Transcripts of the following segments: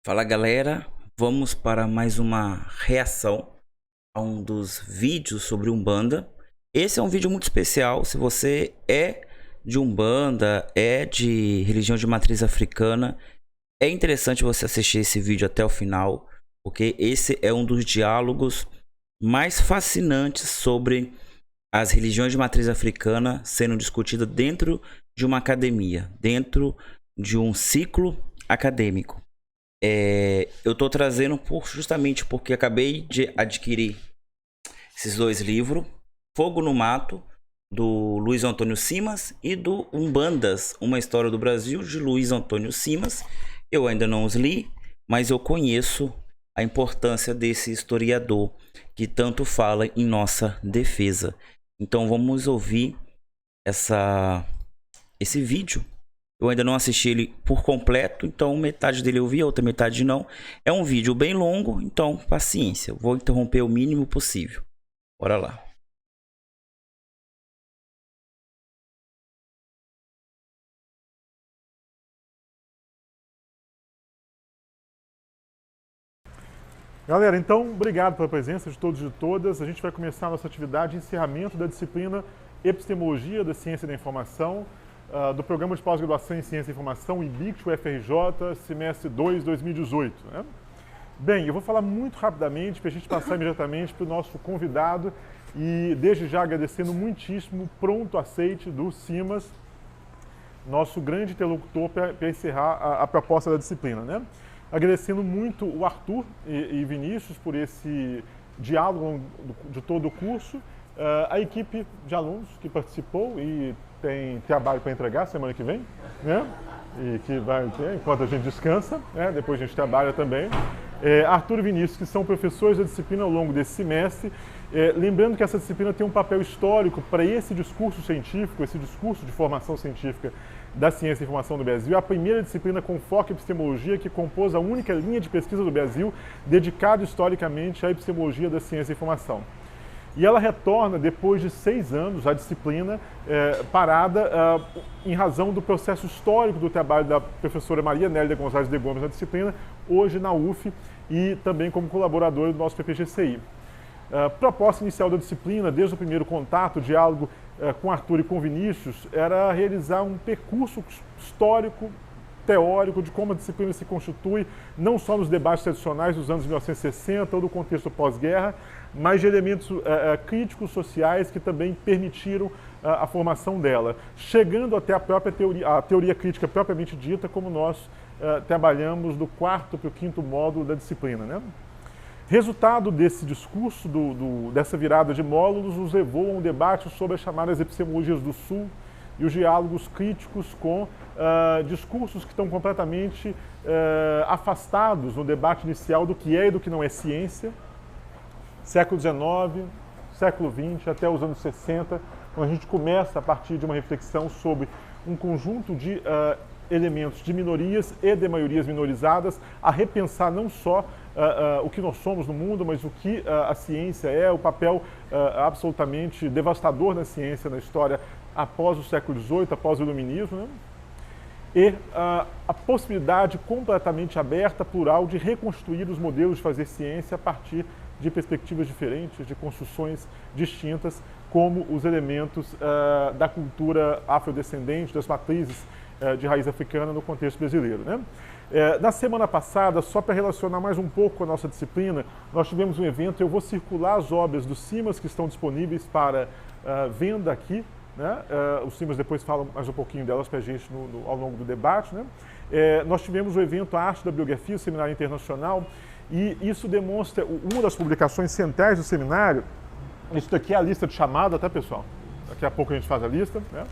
Fala galera, vamos para mais uma reação a um dos vídeos sobre Umbanda. Esse é um vídeo muito especial. Se você é de Umbanda, é de religião de matriz africana, é interessante você assistir esse vídeo até o final, porque esse é um dos diálogos mais fascinantes sobre as religiões de matriz africana sendo discutida dentro de uma academia, dentro de um ciclo acadêmico. Eu tô trazendo justamente porque acabei de adquirir esses dois livros, Fogo no Mato, do Luiz Antônio Simas, e do Umbandas, Uma História do Brasil, de Luiz Antônio Simas. Eu ainda não os li, mas eu conheço a importância desse historiador que tanto fala em nossa defesa. Então vamos ouvir esse vídeo. Eu ainda não assisti ele por completo, então metade dele eu vi, a outra metade não. É um vídeo bem longo, então paciência. Eu vou interromper o mínimo possível. Bora lá. Galera, então, obrigado pela presença de todos e de todas. A gente vai começar a nossa atividade de encerramento da disciplina Epistemologia da Ciência da Informação, do Programa de Pós-Graduação em Ciência da Informação, IBICT, UFRJ, semestre 2, 2018. Né? Bem, eu vou falar muito rapidamente para a gente passar imediatamente para o nosso convidado e desde já agradecendo muitíssimo o pronto aceite do Simas, nosso grande interlocutor para encerrar a proposta da disciplina, né? Agradecendo muito o Arthur e Vinícius por esse diálogo de todo o curso, a equipe de alunos que participou e tem trabalho para entregar semana que vem, né? E que vai ter enquanto a gente descansa, né? Depois a gente trabalha também. Arthur e Vinícius, que são professores da disciplina ao longo desse semestre. Lembrando que essa disciplina tem um papel histórico para esse discurso científico, esse discurso de formação científica da ciência e informação do Brasil, a primeira disciplina com foco em epistemologia que compôs a única linha de pesquisa do Brasil dedicada historicamente à epistemologia da ciência e informação. E ela retorna depois de 6 anos à disciplina parada em razão do processo histórico do trabalho da professora Maria Nélida Gonzalez de Gomes na disciplina, hoje na UF e também como colaboradora do nosso PPGCI. Proposta inicial da disciplina, desde o primeiro contato, diálogo com Arthur e com Vinícius, era realizar um percurso histórico, teórico, de como a disciplina se constitui, não só nos debates tradicionais dos anos 1960 ou do contexto pós-guerra, mas de elementos críticos sociais que também permitiram a formação dela, chegando até a teoria crítica propriamente dita, como nós trabalhamos do 4º para o 5º módulo da disciplina, né? Resultado desse discurso, dessa virada de módulos, nos levou a um debate sobre as chamadas epistemologias do Sul e os diálogos críticos com discursos que estão completamente afastados no debate inicial do que é e do que não é ciência. Século XIX, século XX, até os anos 60, quando a gente começa, a partir de uma reflexão sobre um conjunto de elementos de minorias e de maiorias minorizadas, a repensar não só o que nós somos no mundo, mas o que a ciência é, o papel absolutamente devastador da ciência na história após o século XVIII, após o Iluminismo, né? E a possibilidade completamente aberta, plural, de reconstruir os modelos de fazer ciência a partir de perspectivas diferentes, de construções distintas, como os elementos da cultura afrodescendente, das matrizes de raiz africana no contexto brasileiro, né? Na semana passada, só para relacionar mais um pouco com a nossa disciplina, nós tivemos um evento, eu vou circular as obras do Simas que estão disponíveis para venda aqui, né? Os Simas depois falam mais um pouquinho delas para a gente ao longo do debate, né? Nós tivemos o evento A Arte da Biografia, o Seminário Internacional, e isso demonstra uma das publicações centrais do seminário. Isso daqui é a lista de chamada, tá, pessoal? Daqui a pouco a gente faz a lista, né?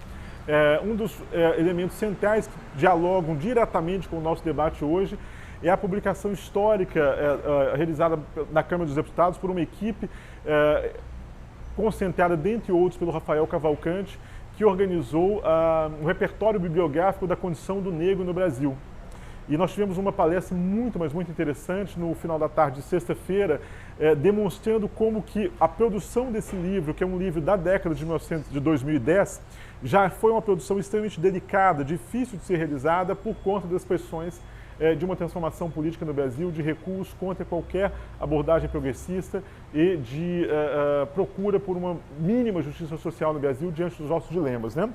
Um dos elementos centrais que dialogam diretamente com o nosso debate hoje é a publicação histórica realizada na Câmara dos Deputados por uma equipe concentrada, dentre outros, pelo Rafael Cavalcante, que organizou um repertório bibliográfico da condição do negro no Brasil. E nós tivemos uma palestra muito, mas muito interessante no final da tarde de sexta-feira, demonstrando como que a produção desse livro, que é um livro da década de 2010, já foi uma produção extremamente delicada, difícil de ser realizada por conta das pressões de uma transformação política no Brasil, de recuos contra qualquer abordagem progressista e de procura por uma mínima justiça social no Brasil diante dos nossos dilemas, né?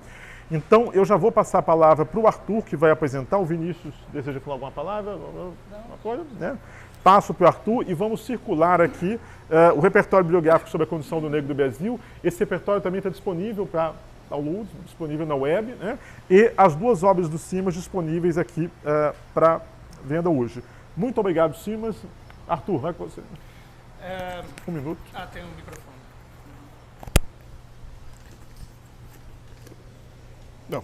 Então, eu já vou passar a palavra para o Arthur, que vai apresentar. O Vinícius deseja falar alguma palavra? Uma coisa, né? Passo para o Arthur e vamos circular aqui o repertório bibliográfico sobre a condição do negro do Brasil. Esse repertório também está disponível para download, disponível na web, né? E as duas obras do Simas disponíveis aqui para venda hoje. Muito obrigado, Simas. Arthur, vai com você. Um minuto. Tem um microfone. Não.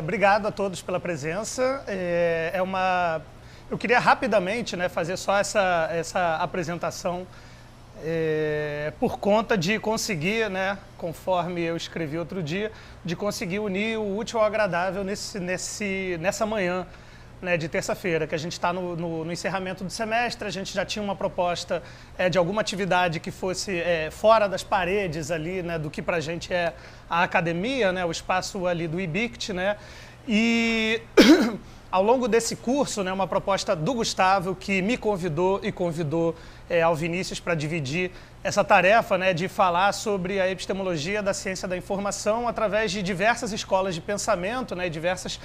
Obrigado a todos pela presença. Eu queria rapidamente, né, fazer só essa apresentação por conta de conseguir, né, conforme eu escrevi outro dia, de conseguir unir o útil ao agradável nessa manhã, né, de terça-feira, que a gente está no encerramento do semestre. A gente já tinha uma proposta de alguma atividade que fosse fora das paredes ali, né, do que para a gente é a academia, né, o espaço ali do IBICT, né, e ao longo desse curso, né, uma proposta do Gustavo, que me convidou e convidou ao Vinícius para dividir essa tarefa, né, de falar sobre a epistemologia da ciência da informação através de diversas escolas de pensamento, né, diversas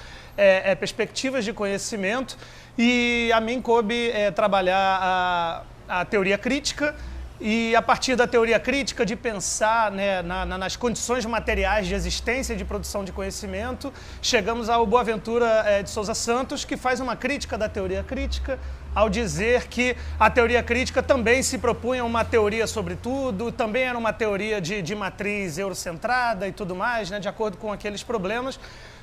perspectivas de conhecimento. E a mim coube trabalhar a teoria crítica, e a partir da teoria crítica de pensar, né, nas condições materiais de existência e de produção de conhecimento, chegamos ao Boaventura de Souza Santos, que faz uma crítica da teoria crítica, ao dizer que a teoria crítica também se propunha uma teoria sobre tudo, também era uma teoria de matriz eurocentrada e tudo mais, né, de acordo com aqueles problemas.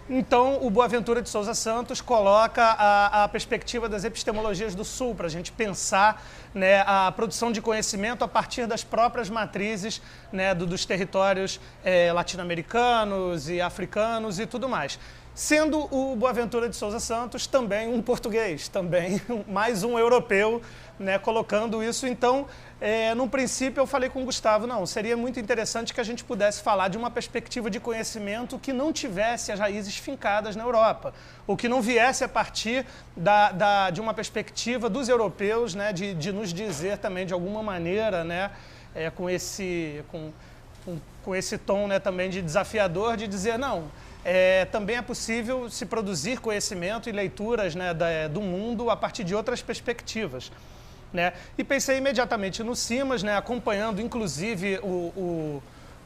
Então, o Boaventura de Souza Santos coloca a perspectiva das epistemologias do Sul, para a gente pensar, né, a produção de conhecimento a partir das próprias matrizes, né, dos territórios latino-americanos e africanos e tudo mais. Sendo o Boaventura de Souza Santos também um português, também mais um europeu, né, colocando isso. Então, num princípio eu falei com o Gustavo, não, seria muito interessante que a gente pudesse falar de uma perspectiva de conhecimento que não tivesse as raízes fincadas na Europa, ou que não viesse a partir de uma perspectiva dos europeus, né, de nos dizer também de alguma maneira, né, com esse tom, né, também de desafiador, de dizer, não, também é possível se produzir conhecimento e leituras, né, do mundo a partir de outras perspectivas, né? E pensei imediatamente no Simas, né, acompanhando inclusive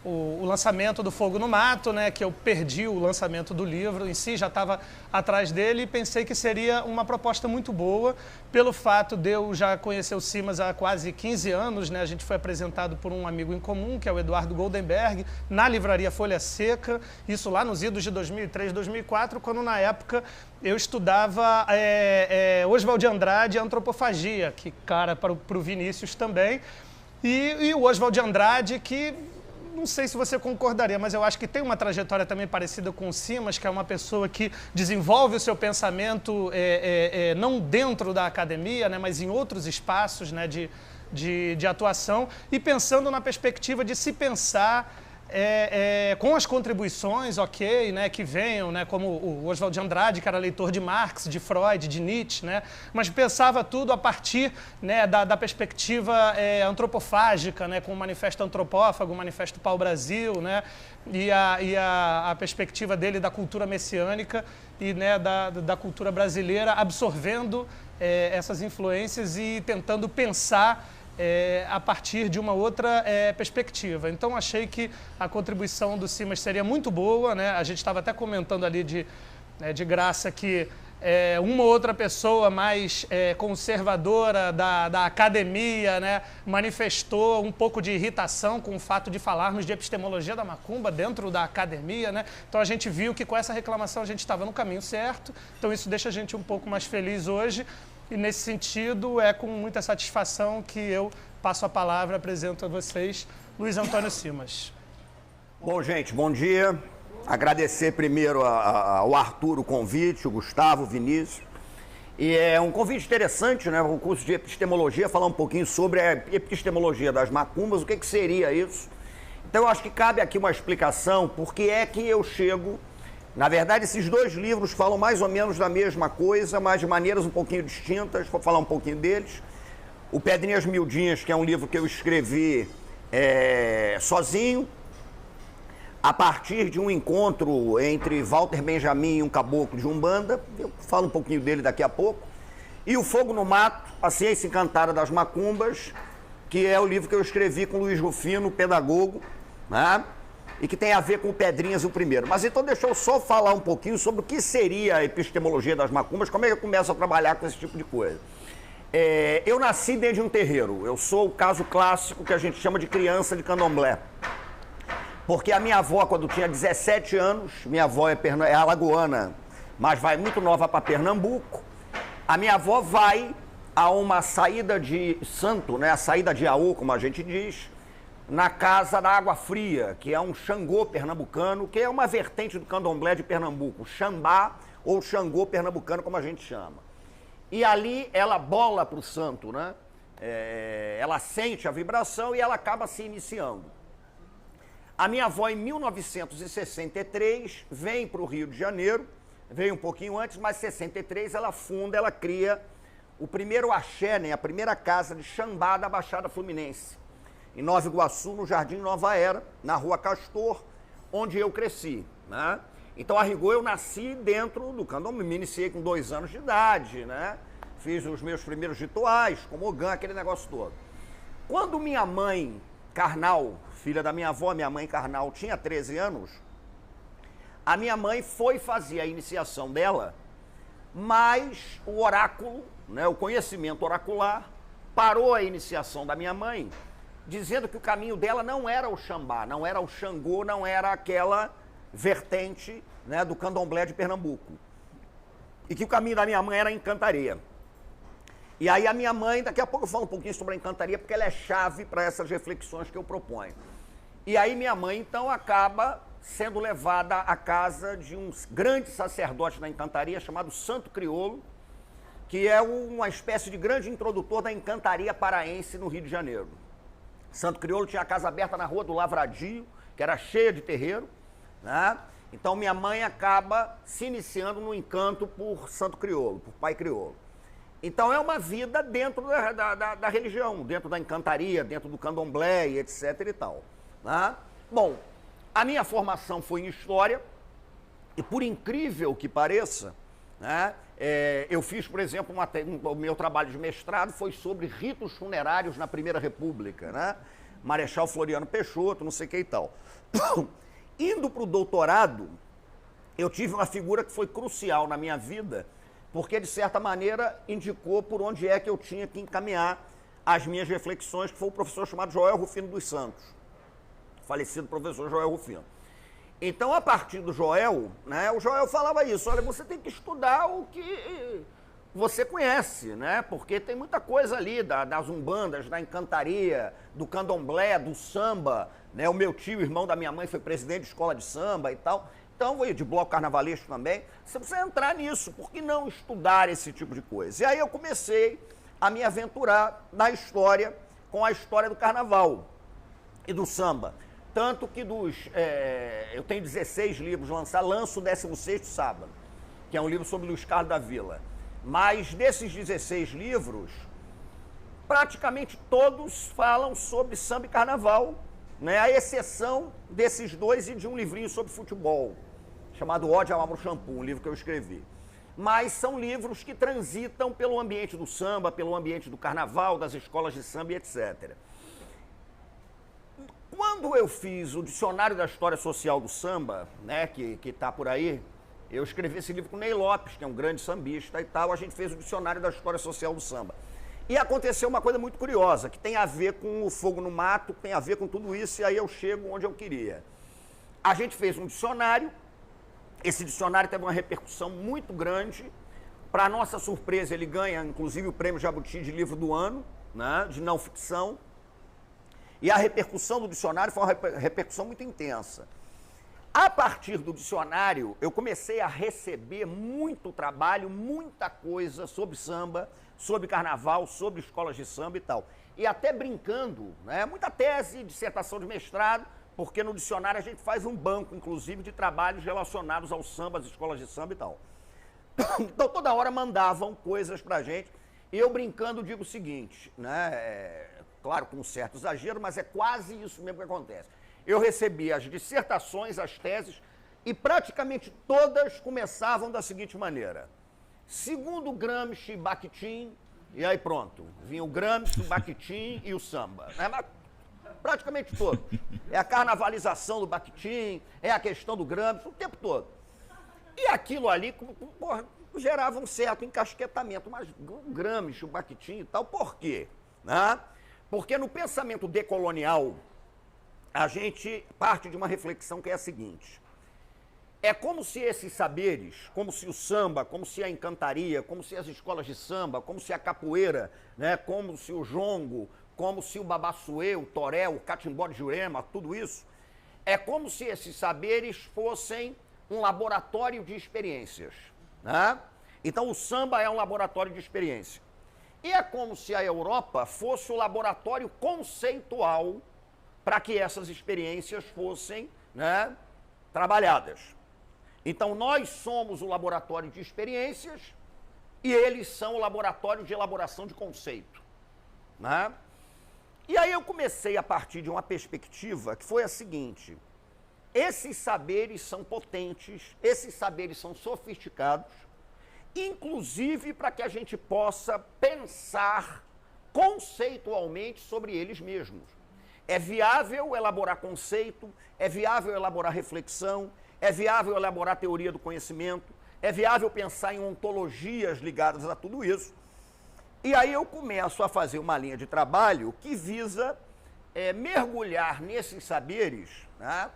o lançamento do Fogo no Mato, né, que eu perdi o lançamento do livro em si, já estava atrás dele, e pensei que seria uma proposta muito boa, pelo fato de eu já conhecer o Simas há quase 15 anos, né, a gente foi apresentado por um amigo em comum, que é o Eduardo Goldenberg, na livraria Folha Seca, isso lá nos idos de 2003, 2004, quando na época eu estudava Oswald de Andrade e Antropofagia, que cara para o Vinícius também, e o Oswald de Andrade, que não sei se você concordaria, mas eu acho que tem uma trajetória também parecida com o Simas, que é uma pessoa que desenvolve o seu pensamento não dentro da academia, né, mas em outros espaços, né, de atuação, e pensando na perspectiva de se pensar com as contribuições, ok, né, que venham, né, como o Oswald de Andrade, que era leitor de Marx, de Freud, de Nietzsche, né, mas pensava tudo a partir, né, da perspectiva antropofágica, né, com o Manifesto Antropófago, o Manifesto Pau-Brasil, né, e a perspectiva dele da cultura messiânica e, né, da cultura brasileira, absorvendo essas influências e tentando pensar a partir de uma outra perspectiva. Então, achei que a contribuição do Simas seria muito boa, né? A gente estava até comentando ali de graça que uma outra pessoa mais conservadora da academia, né, manifestou um pouco de irritação com o fato de falarmos de epistemologia da macumba dentro da academia, né? Então, a gente viu que com essa reclamação a gente estava no caminho certo. Então, isso deixa a gente um pouco mais feliz hoje. E, nesse sentido, é com muita satisfação que eu passo a palavra, apresento a vocês Luiz Antônio Simas. Bom, gente, bom dia. Agradecer primeiro ao Arthur o convite, o Gustavo, o Vinícius. E é um convite interessante, né? O curso de epistemologia, falar um pouquinho sobre a epistemologia das macumbas, o que seria isso. Então, eu acho que cabe aqui uma explicação, por que é que eu chego Na verdade, esses dois livros falam mais ou menos da mesma coisa, mas de maneiras um pouquinho distintas. Vou falar um pouquinho deles. O Pedrinhas Miudinhas, que é um livro que eu escrevi sozinho, a partir de um encontro entre Walter Benjamin e um caboclo de Umbanda. Eu falo um pouquinho dele daqui a pouco. E O Fogo no Mato, a Ciência Encantada das Macumbas, que é o livro que eu escrevi com Luiz Rufino, pedagogo, né? E que tem a ver com o Pedrinhas, o primeiro. Mas então deixa eu só falar um pouquinho sobre o que seria a epistemologia das macumbas, como é que eu começo a trabalhar com esse tipo de coisa. Eu nasci dentro de um terreiro. Eu sou o caso clássico que a gente chama de criança de candomblé. Porque a minha avó, quando tinha 17 anos, minha avó é alagoana, mas vai muito nova para Pernambuco, a minha avó vai a uma saída de santo, né, a saída de Aô, como a gente diz, na Casa da Água Fria, que é um Xangô pernambucano, que é uma vertente do candomblé de Pernambuco, Xambá ou Xangô pernambucano, como a gente chama. E ali ela bola para o santo, né? Ela sente a vibração e ela acaba se iniciando. A minha avó, em 1963, vem para o Rio de Janeiro, veio um pouquinho antes, mas em 63 ela funda, ela cria o primeiro axé, né? A primeira casa de Xambá da Baixada Fluminense, em Nova Iguaçu, no Jardim Nova Era, na Rua Castor, onde eu cresci, né? Então, a rigor, eu nasci dentro do candomblé, me iniciei com 2 anos de idade, né? Fiz os meus primeiros rituais, como Ogã, aquele negócio todo. Quando minha mãe carnal, filha da minha avó, minha mãe carnal, tinha 13 anos, a minha mãe foi fazer a iniciação dela, mas o oráculo, né, o conhecimento oracular, parou a iniciação da minha mãe, dizendo que o caminho dela não era o Xambá, não era o Xangô, não era aquela vertente, né, do candomblé de Pernambuco. E que o caminho da minha mãe era a encantaria. E aí a minha mãe, daqui a pouco eu falo um pouquinho sobre a encantaria, porque ela é chave para essas reflexões que eu proponho. E aí minha mãe, então, acaba sendo levada à casa de um grande sacerdote da encantaria chamado Santo Criolo, que é uma espécie de grande introdutor da encantaria paraense no Rio de Janeiro. Santo Criolo tinha a casa aberta na Rua do Lavradio, que era cheia de terreiro, né? Então minha mãe acaba se iniciando no encanto por Santo Criolo, por Pai Criolo. Então é uma vida dentro da religião, dentro da encantaria, dentro do candomblé e etc e tal, né? Bom, a minha formação foi em História, e por incrível que pareça, né, eu fiz, por exemplo, o meu trabalho de mestrado foi sobre ritos funerários na Primeira República, né? Marechal Floriano Peixoto, não sei o que e tal. Indo para o doutorado, eu tive uma figura que foi crucial na minha vida, porque, de certa maneira, indicou por onde é que eu tinha que encaminhar as minhas reflexões, que foi o professor chamado Joel Rufino dos Santos, falecido professor Joel Rufino. Então, a partir do Joel, né, o Joel falava isso, olha, você tem que estudar o que você conhece, né, porque tem muita coisa ali das umbandas, da encantaria, do candomblé, do samba, né, o meu tio, irmão da minha mãe, foi presidente de escola de samba e tal, então, de bloco carnavalesco também, você precisa entrar nisso, por que não estudar esse tipo de coisa? E aí eu comecei a me aventurar na história, com a história do carnaval e do samba. Tanto que eu tenho 16 livros lançados, lanço o 16º sábado, que é um livro sobre Luiz Carlos da Vila. Mas desses 16 livros, praticamente todos falam sobre samba e carnaval, né? A exceção desses dois e de um livrinho sobre futebol, chamado Ódio ao Amor Shampoo, um livro que eu escrevi. Mas são livros que transitam pelo ambiente do samba, pelo ambiente do carnaval, das escolas de samba e etc. Quando eu fiz o Dicionário da História Social do Samba, né, que está por aí, eu escrevi esse livro com o Ney Lopes, que é um grande sambista e tal, a gente fez o Dicionário da História Social do Samba. E aconteceu uma coisa muito curiosa, que tem a ver com o Fogo no Mato, tem a ver com tudo isso, e aí eu chego onde eu queria. A gente fez um dicionário, esse dicionário teve uma repercussão muito grande, para nossa surpresa ele ganha, inclusive, o Prêmio Jabuti de Livro do Ano, né, de não ficção. E a repercussão do dicionário foi uma repercussão muito intensa. A partir do dicionário, eu comecei a receber muito trabalho, muita coisa sobre samba, sobre carnaval, sobre escolas de samba e tal. E até brincando, né, muita tese, dissertação de mestrado, porque no dicionário a gente faz um banco, inclusive, de trabalhos relacionados ao samba, às escolas de samba e tal. Então, toda hora mandavam coisas pra gente, e eu brincando digo o seguinte, né, claro, com um certo exagero, mas é quase isso mesmo que acontece. Eu recebi as dissertações, as teses, e praticamente todas começavam da seguinte maneira. Segundo Gramsci, Bakhtin, e aí pronto, vinha o Gramsci, o Bakhtin e o samba. Né? Mas praticamente todos. É a carnavalização do Bakhtin, é a questão do Gramsci, o tempo todo. E aquilo ali, porra, gerava um certo encasquetamento, mas o Gramsci, o Bakhtin e tal, por quê? Né? Porque no pensamento decolonial, a gente parte de uma reflexão que é a seguinte: é como se esses saberes, como se o samba, como se a encantaria, como se as escolas de samba, como se a capoeira, né, como se o jongo, como se o babassuê, o toré, o catimbó de Jurema, tudo isso, é como se esses saberes fossem um laboratório de experiências. Né? Então o samba é um laboratório de experiência. E é como se a Europa fosse o laboratório conceitual para que essas experiências fossem, né, trabalhadas. Então nós somos o laboratório de experiências e eles são o laboratório de elaboração de conceito. Né? E aí eu comecei a partir de uma perspectiva que foi a seguinte: esses saberes são potentes, esses saberes são sofisticados, inclusive para que a gente possa pensar conceitualmente sobre eles mesmos. É viável elaborar conceito, é viável elaborar reflexão, é viável elaborar teoria do conhecimento, é viável pensar em ontologias ligadas a tudo isso. E aí eu começo a fazer uma linha de trabalho que visa mergulhar nesses saberes, né,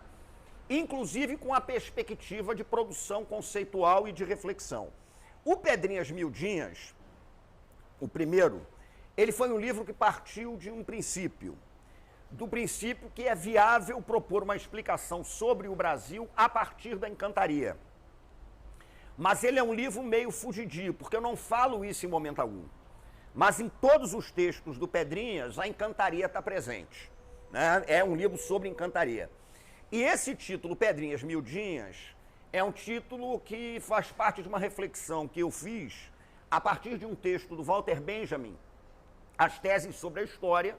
inclusive com a perspectiva de produção conceitual e de reflexão. O Pedrinhas Miudinhas, o primeiro, ele foi um livro que partiu de um princípio, do princípio que é viável propor uma explicação sobre o Brasil a partir da encantaria. Mas ele é um livro meio fugidio, porque eu não falo isso em momento algum. Mas em todos os textos do Pedrinhas, a encantaria está presente. Né? É um livro sobre encantaria. E esse título, Pedrinhas Miudinhas, é um título que faz parte de uma reflexão que eu fiz a partir de um texto do Walter Benjamin, As Teses sobre a História,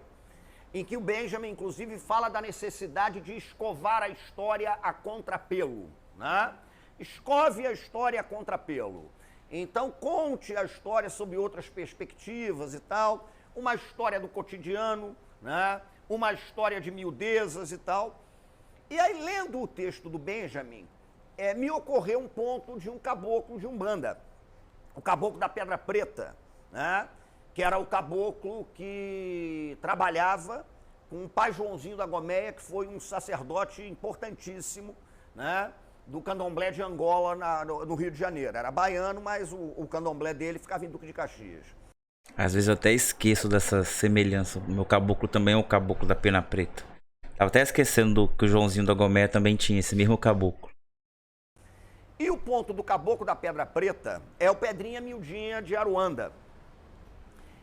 em que o Benjamin, inclusive, fala da necessidade de escovar a história a contrapelo. Né? Escove a história a contrapelo. Então, conte a história sob outras perspectivas e tal, uma história do cotidiano, né? Uma história de miudezas e tal. E aí, lendo o texto do Benjamin, me ocorreu um ponto de um caboclo de Umbanda, o caboclo da Pedra Preta, né? Que era o caboclo que trabalhava com o pai Joãozinho da Gomeia, que foi um sacerdote importantíssimo, né, do candomblé de Angola, no Rio de Janeiro. Era baiano, mas o candomblé dele ficava em Duque de Caxias. Às vezes eu até esqueço dessa semelhança. O meu caboclo também é o caboclo da Pena Preta. Tava até esquecendo que o Joãozinho da Gomeia também tinha esse mesmo caboclo. E o ponto do caboclo da Pedra Preta é o Pedrinha Miudinha de Aruanda.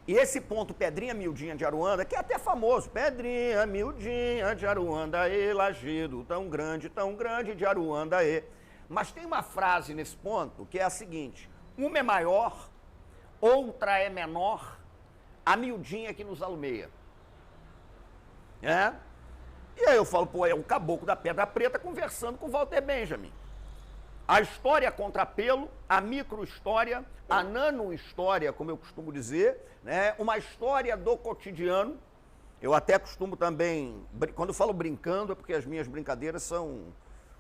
E esse ponto, Pedrinha Miudinha de Aruanda, que é até famoso, Pedrinha Miudinha de Aruanda, lajedo tão grande de Aruanda, Mas tem uma frase nesse ponto que é a seguinte: uma é maior, outra é menor, a miudinha que nos alumeia. E aí eu falo, pô, é o caboclo da Pedra Preta conversando com o Walter Benjamin. A história contrapelo, a microhistória, a nanohistória, como eu costumo dizer, né? Uma história do cotidiano. Eu até costumo também, quando eu falo brincando, é porque as minhas brincadeiras são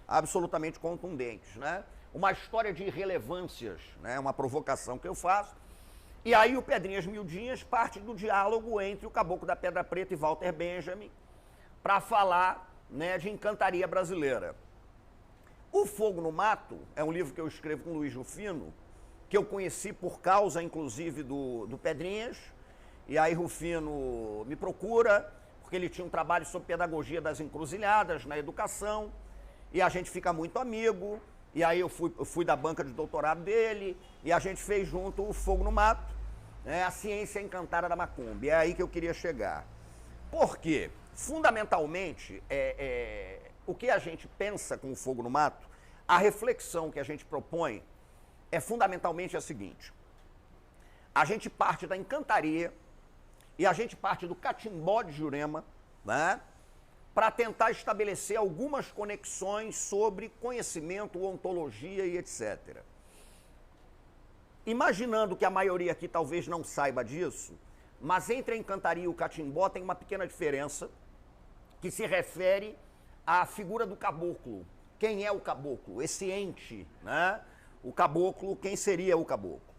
absolutamente contundentes, né? Uma história de irrelevâncias, né? Uma provocação que eu faço. E aí o Pedrinhas Miudinhas parte do diálogo entre o caboclo da Pedra Preta e Walter Benjamin para falar, né, de encantaria brasileira. O Fogo no Mato é um livro que eu escrevo com o Luiz Rufino, que eu conheci por causa, inclusive, do Pedrinhas. E aí Rufino me procura, porque ele tinha um trabalho sobre pedagogia das encruzilhadas na educação, e a gente fica muito amigo. E aí eu fui da banca de doutorado dele, e a gente fez junto o Fogo no Mato, né, a ciência encantada da macumba. É aí que eu queria chegar. Por quê? Fundamentalmente, o que a gente pensa com o fogo no mato, a reflexão que a gente propõe é fundamentalmente a seguinte. A gente parte da encantaria e a gente parte do catimbó de Jurema, né, para tentar estabelecer algumas conexões sobre conhecimento, ontologia e etc. Imaginando que a maioria aqui talvez não saiba disso, mas entre a encantaria e o catimbó tem uma pequena diferença que se refere à figura do caboclo. Quem é o caboclo? Esse ente, né? O caboclo, quem seria o caboclo?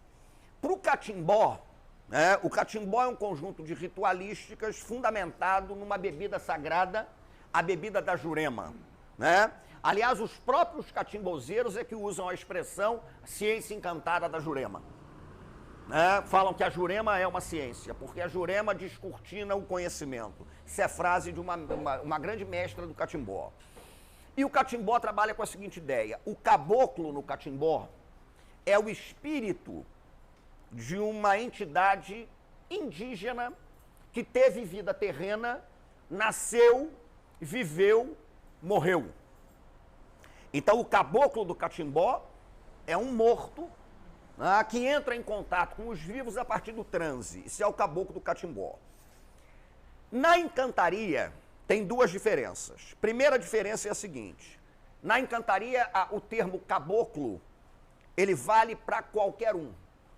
Para o catimbó, né, o catimbó é um conjunto de ritualísticas fundamentado numa bebida sagrada, a bebida da Jurema, né? Aliás, os próprios catimbozeiros é que usam a expressão ciência encantada da Jurema. Né? Falam que a Jurema é uma ciência, porque a Jurema descortina o conhecimento. Isso é frase de uma grande mestra do catimbó. E o catimbó trabalha com a seguinte ideia: o caboclo no catimbó é o espírito de uma entidade indígena que teve vida terrena, nasceu, viveu, morreu. Então o caboclo do catimbó é um morto, que entra em contato com os vivos a partir do transe. Isso é o caboclo do catimbó. Na encantaria tem duas diferenças. Primeira diferença é a seguinte: na encantaria o termo caboclo ele vale para qualquer um.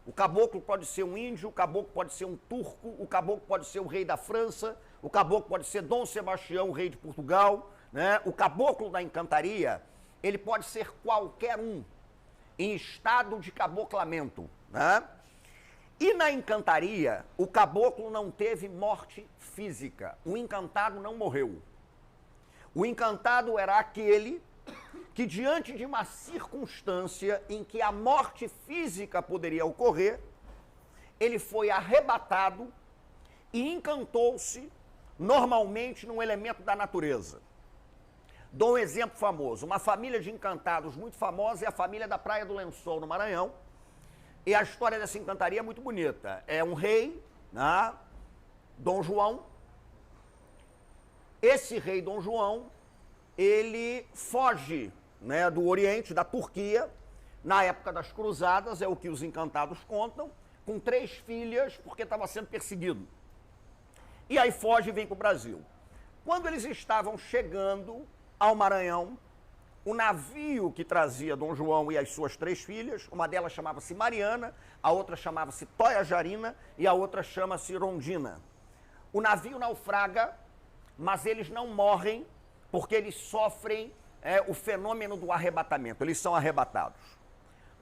O caboclo pode ser um índio, o caboclo pode ser um turco, o caboclo pode ser o rei da França, o caboclo pode ser Dom Sebastião, rei de Portugal, né? O caboclo da encantaria ele pode ser qualquer um em estado de caboclamento, né? E na encantaria, o caboclo não teve morte física. O encantado não morreu. O encantado era aquele que, diante de uma circunstância em que a morte física poderia ocorrer, ele foi arrebatado e encantou-se normalmente num elemento da natureza. Dou um exemplo famoso. Uma família de encantados muito famosa é a família da Praia do Lençol, no Maranhão. E a história dessa encantaria é muito bonita. É um rei, né, Dom João. Esse rei Dom João, ele foge, né, do Oriente, da Turquia, na época das cruzadas, é o que os encantados contam, com 3 filhas, porque estava sendo perseguido. E aí foge e vem para o Brasil. Quando eles estavam chegando ao Maranhão, o navio que trazia Dom João e as suas 3 filhas, uma delas chamava-se Mariana, a outra chamava-se Toia Jarina e a outra chama-se Rondina. O navio naufraga, mas eles não morrem porque eles sofrem o fenômeno do arrebatamento, eles são arrebatados.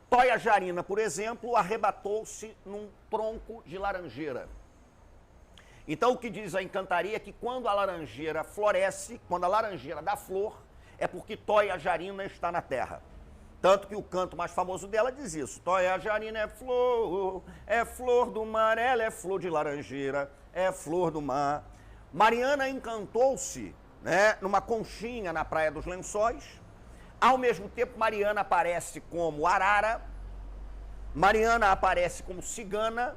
Toia Jarina, por exemplo, arrebatou-se num tronco de laranjeira. Então o que diz a encantaria é que quando a laranjeira floresce, quando a laranjeira dá flor, é porque Toia Jarina está na terra. Tanto que o canto mais famoso dela diz isso: Toia Jarina é flor do mar, ela é flor de laranjeira, é flor do mar. Mariana encantou-se, né, numa conchinha na Praia dos Lençóis. Ao mesmo tempo, Mariana aparece como arara, Mariana aparece como cigana,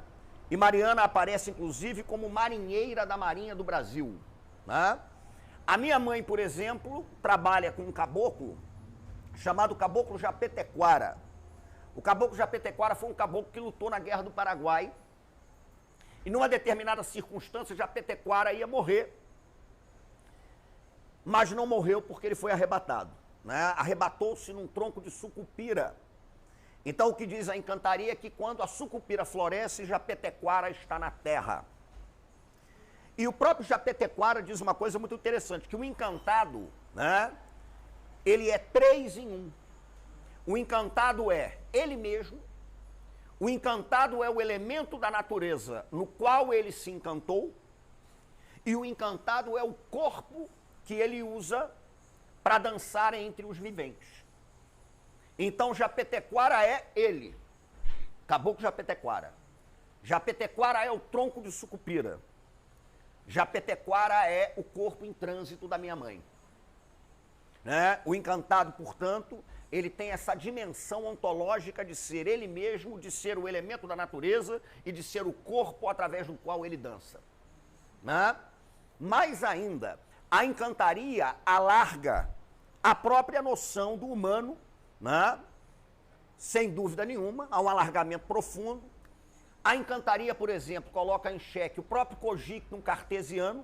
e Mariana aparece, inclusive, como marinheira da Marinha do Brasil, né? A minha mãe, por exemplo, trabalha com um caboclo chamado Caboclo Japetequara. O Caboclo Japetequara foi um caboclo que lutou na Guerra do Paraguai. E numa determinada circunstância, Japetequara ia morrer. Mas não morreu porque ele foi arrebatado, né? Arrebatou-se num tronco de sucupira. Então o que diz a encantaria é que quando a sucupira floresce, Japetequara está na terra. E o próprio Japetequara diz uma coisa muito interessante, que o encantado, né, ele é 3 em 1. O encantado é ele mesmo, o encantado é o elemento da natureza no qual ele se encantou, e o encantado é o corpo que ele usa para dançar entre os viventes. Então Japetequara é ele, Caboclo Japetequara. Japetequara é o tronco de sucupira. Japetequara é o corpo em trânsito da minha mãe, né? O encantado, portanto, ele tem essa dimensão ontológica de ser ele mesmo, de ser o elemento da natureza e de ser o corpo através do qual ele dança, né? Mais ainda, a encantaria alarga a própria noção do humano, né? Sem dúvida nenhuma, há um alargamento profundo. A encantaria, por exemplo, coloca em xeque o próprio cogictum cartesiano,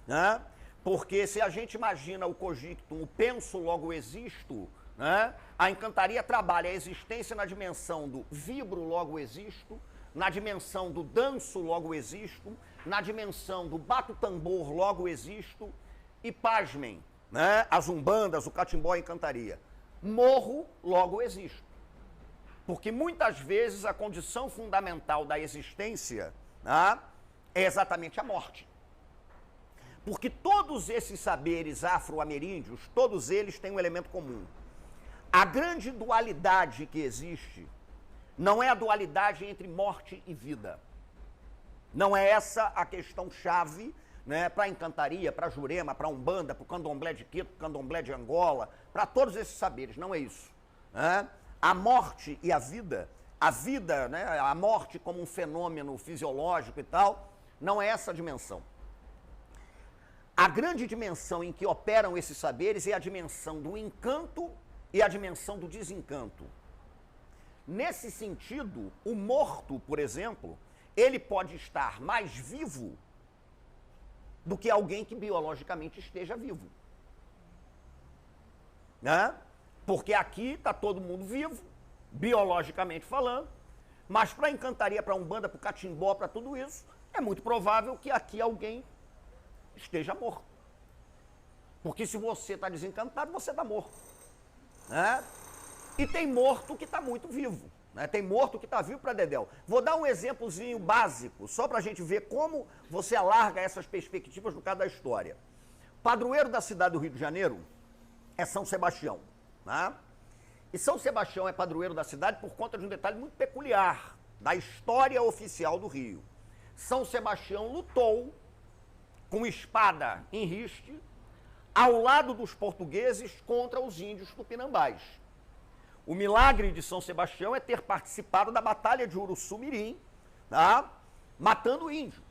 né? Porque se a gente imagina o cogictum, o penso logo existo, né? A encantaria trabalha a existência na dimensão do vibro logo existo, na dimensão do danço logo existo, na dimensão do bato tambor logo existo, e pasmem, né? As umbandas, o catimbó, a encantaria. Morro logo existo. Porque muitas vezes a condição fundamental da existência, né, é exatamente a morte. Porque todos esses saberes afro-ameríndios, todos eles têm um elemento comum. A grande dualidade que existe não é a dualidade entre morte e vida. Não é essa a questão-chave, né, para a encantaria, para a Jurema, para a Umbanda, para o candomblé de Quito, para o candomblé de Angola, para todos esses saberes, não é isso. Né? A morte e a vida, né, a morte como um fenômeno fisiológico e tal, não é essa a dimensão. A grande dimensão em que operam esses saberes é a dimensão do encanto e a dimensão do desencanto. Nesse sentido, o morto, por exemplo, ele pode estar mais vivo do que alguém que biologicamente esteja vivo. Né? Porque aqui está todo mundo vivo, biologicamente falando, mas para a encantaria, para a Umbanda, para o catimbó, para tudo isso, é muito provável que aqui alguém esteja morto. Porque se você está desencantado, você está morto. Né? E tem morto que está muito vivo. Né? Tem morto que está vivo para dedéu. Vou dar um exemplozinho básico, só para a gente ver como você alarga essas perspectivas no caso da história. Padroeiro da cidade do Rio de Janeiro é São Sebastião. Né? E São Sebastião é padroeiro da cidade por conta de um detalhe muito peculiar da história oficial do Rio. São Sebastião lutou com espada em riste ao lado dos portugueses contra os índios tupinambás. O milagre de São Sebastião é ter participado da Batalha de Uruçu-Mirim, tá? Matando índio.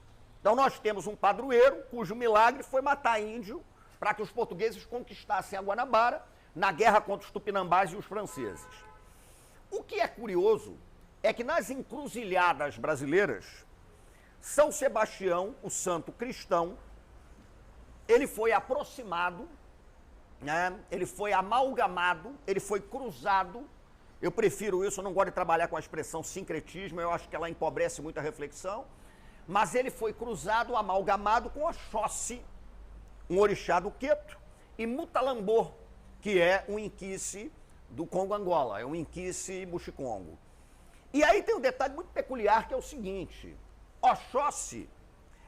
Então nós temos um padroeiro cujo milagre foi matar índio para que os portugueses conquistassem a Guanabara na guerra contra os tupinambás e os franceses. O que é curioso é que nas encruzilhadas brasileiras, São Sebastião, o santo cristão, ele foi aproximado, né? Ele foi amalgamado, ele foi cruzado. Eu prefiro isso, eu não gosto de trabalhar com a expressão sincretismo, eu acho que ela empobrece muito a reflexão, mas ele foi cruzado, amalgamado com Oxóssi, um orixá do Queto, e Mutalambô, que é um inquice do Congo-Angola, é um inquice Muxicongo. E aí tem um detalhe muito peculiar que é o seguinte: Oxóssi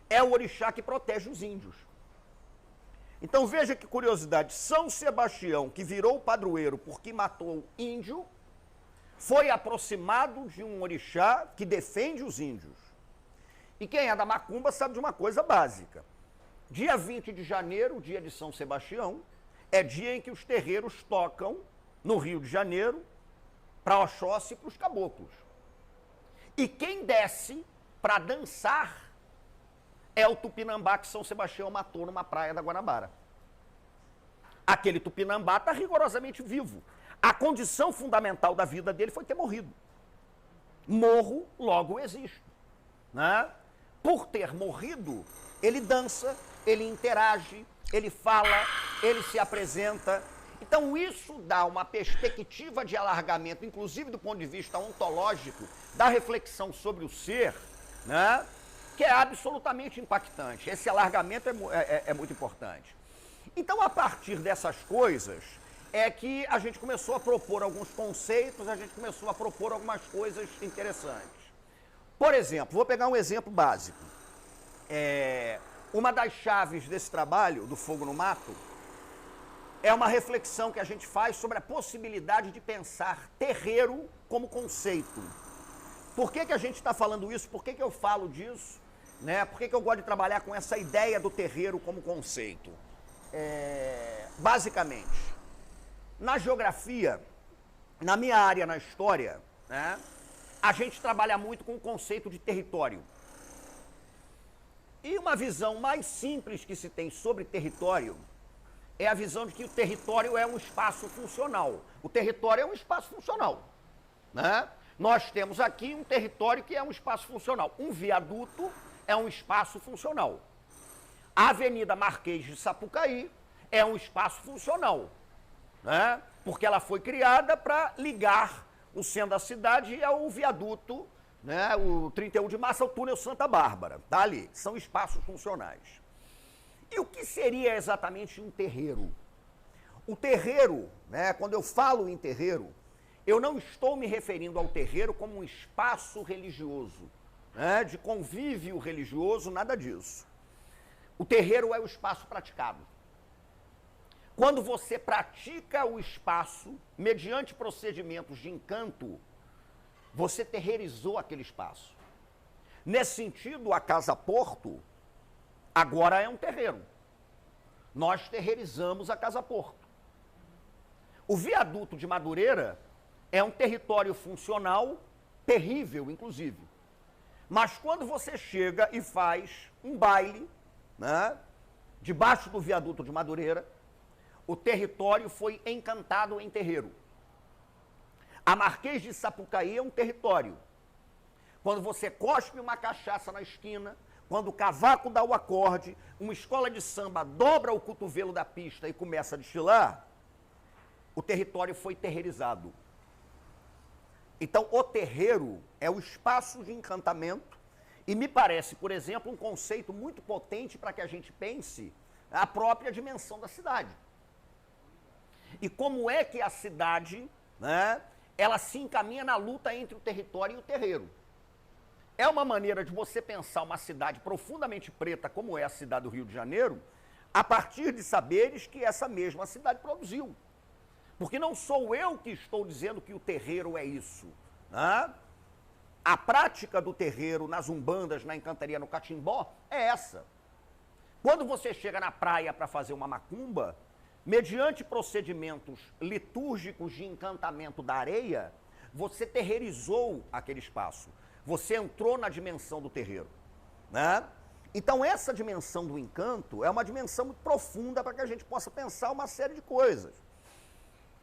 é o orixá que protege os índios. Então veja que curiosidade, São Sebastião, que virou padroeiro porque matou índio, foi aproximado de um orixá que defende os índios. E quem é da macumba sabe de uma coisa básica. Dia 20 de janeiro, dia de São Sebastião, é dia em que os terreiros tocam no Rio de Janeiro para Oxóssi e para os caboclos. E quem desce para dançar é o tupinambá que São Sebastião matou numa praia da Guanabara. Aquele tupinambá está rigorosamente vivo. A condição fundamental da vida dele foi ter morrido. Morro, logo existo. Né? Por ter morrido, ele dança, ele interage, ele fala, ele se apresenta. Então isso dá uma perspectiva de alargamento, inclusive do ponto de vista ontológico, da reflexão sobre o ser, né? Que é absolutamente impactante. Esse alargamento é muito importante. Então, a partir dessas coisas, é que a gente começou a propor alguns conceitos, a gente começou a propor algumas coisas interessantes. Por exemplo, vou pegar um exemplo básico. Uma das chaves desse trabalho, do Fogo no Mato, é uma reflexão que a gente faz sobre a possibilidade de pensar terreiro como conceito. Por que a gente está falando isso? Por que eu falo disso? Né? Por que eu gosto de trabalhar com essa ideia do terreiro como conceito? Basicamente, na geografia, na minha área, na história, né, a gente trabalha muito com o conceito de território. E uma visão mais simples que se tem sobre território é a visão de que o território é um espaço funcional. O território é um espaço funcional, né? Nós temos aqui um território que é um espaço funcional. Um viaduto é um espaço funcional. A Avenida Marquês de Sapucaí é um espaço funcional, né? Porque ela foi criada para ligar o centro da cidade ao viaduto, né? O 31 de março, ao túnel Santa Bárbara, tá ali. São espaços funcionais. E o que seria exatamente um terreiro? O terreiro, né, quando eu falo em terreiro, eu não estou me referindo ao terreiro como um espaço religioso, né, de convívio religioso, nada disso. O terreiro é o espaço praticado. Quando você pratica o espaço, mediante procedimentos de encanto, você terreirizou aquele espaço. Nesse sentido, a Casa Porto agora é um terreiro. Nós terreirizamos a Casa Porto. O viaduto de Madureira é um território funcional terrível, inclusive. Mas quando você chega e faz um baile, né, debaixo do viaduto de Madureira, o território foi encantado em terreiro. A Marquês de Sapucaí é um território. Quando você cospe uma cachaça na esquina, quando o cavaco dá o acorde, uma escola de samba dobra o cotovelo da pista e começa a desfilar, o território foi terreirizado. Então, o terreiro é o espaço de encantamento e me parece, por exemplo, um conceito muito potente para que a gente pense a própria dimensão da cidade. E como é que a cidade, né, ela se encaminha na luta entre o território e o terreiro. É uma maneira de você pensar uma cidade profundamente preta, como é a cidade do Rio de Janeiro, a partir de saberes que essa mesma cidade produziu. Porque não sou eu que estou dizendo que o terreiro é isso, né? A prática do terreiro nas umbandas, na encantaria, no catimbó, é essa. Quando você chega na praia para fazer uma macumba, mediante procedimentos litúrgicos de encantamento da areia, você terreirizou aquele espaço. Você entrou na dimensão do terreiro, né? Então essa dimensão do encanto é uma dimensão muito profunda para que a gente possa pensar uma série de coisas.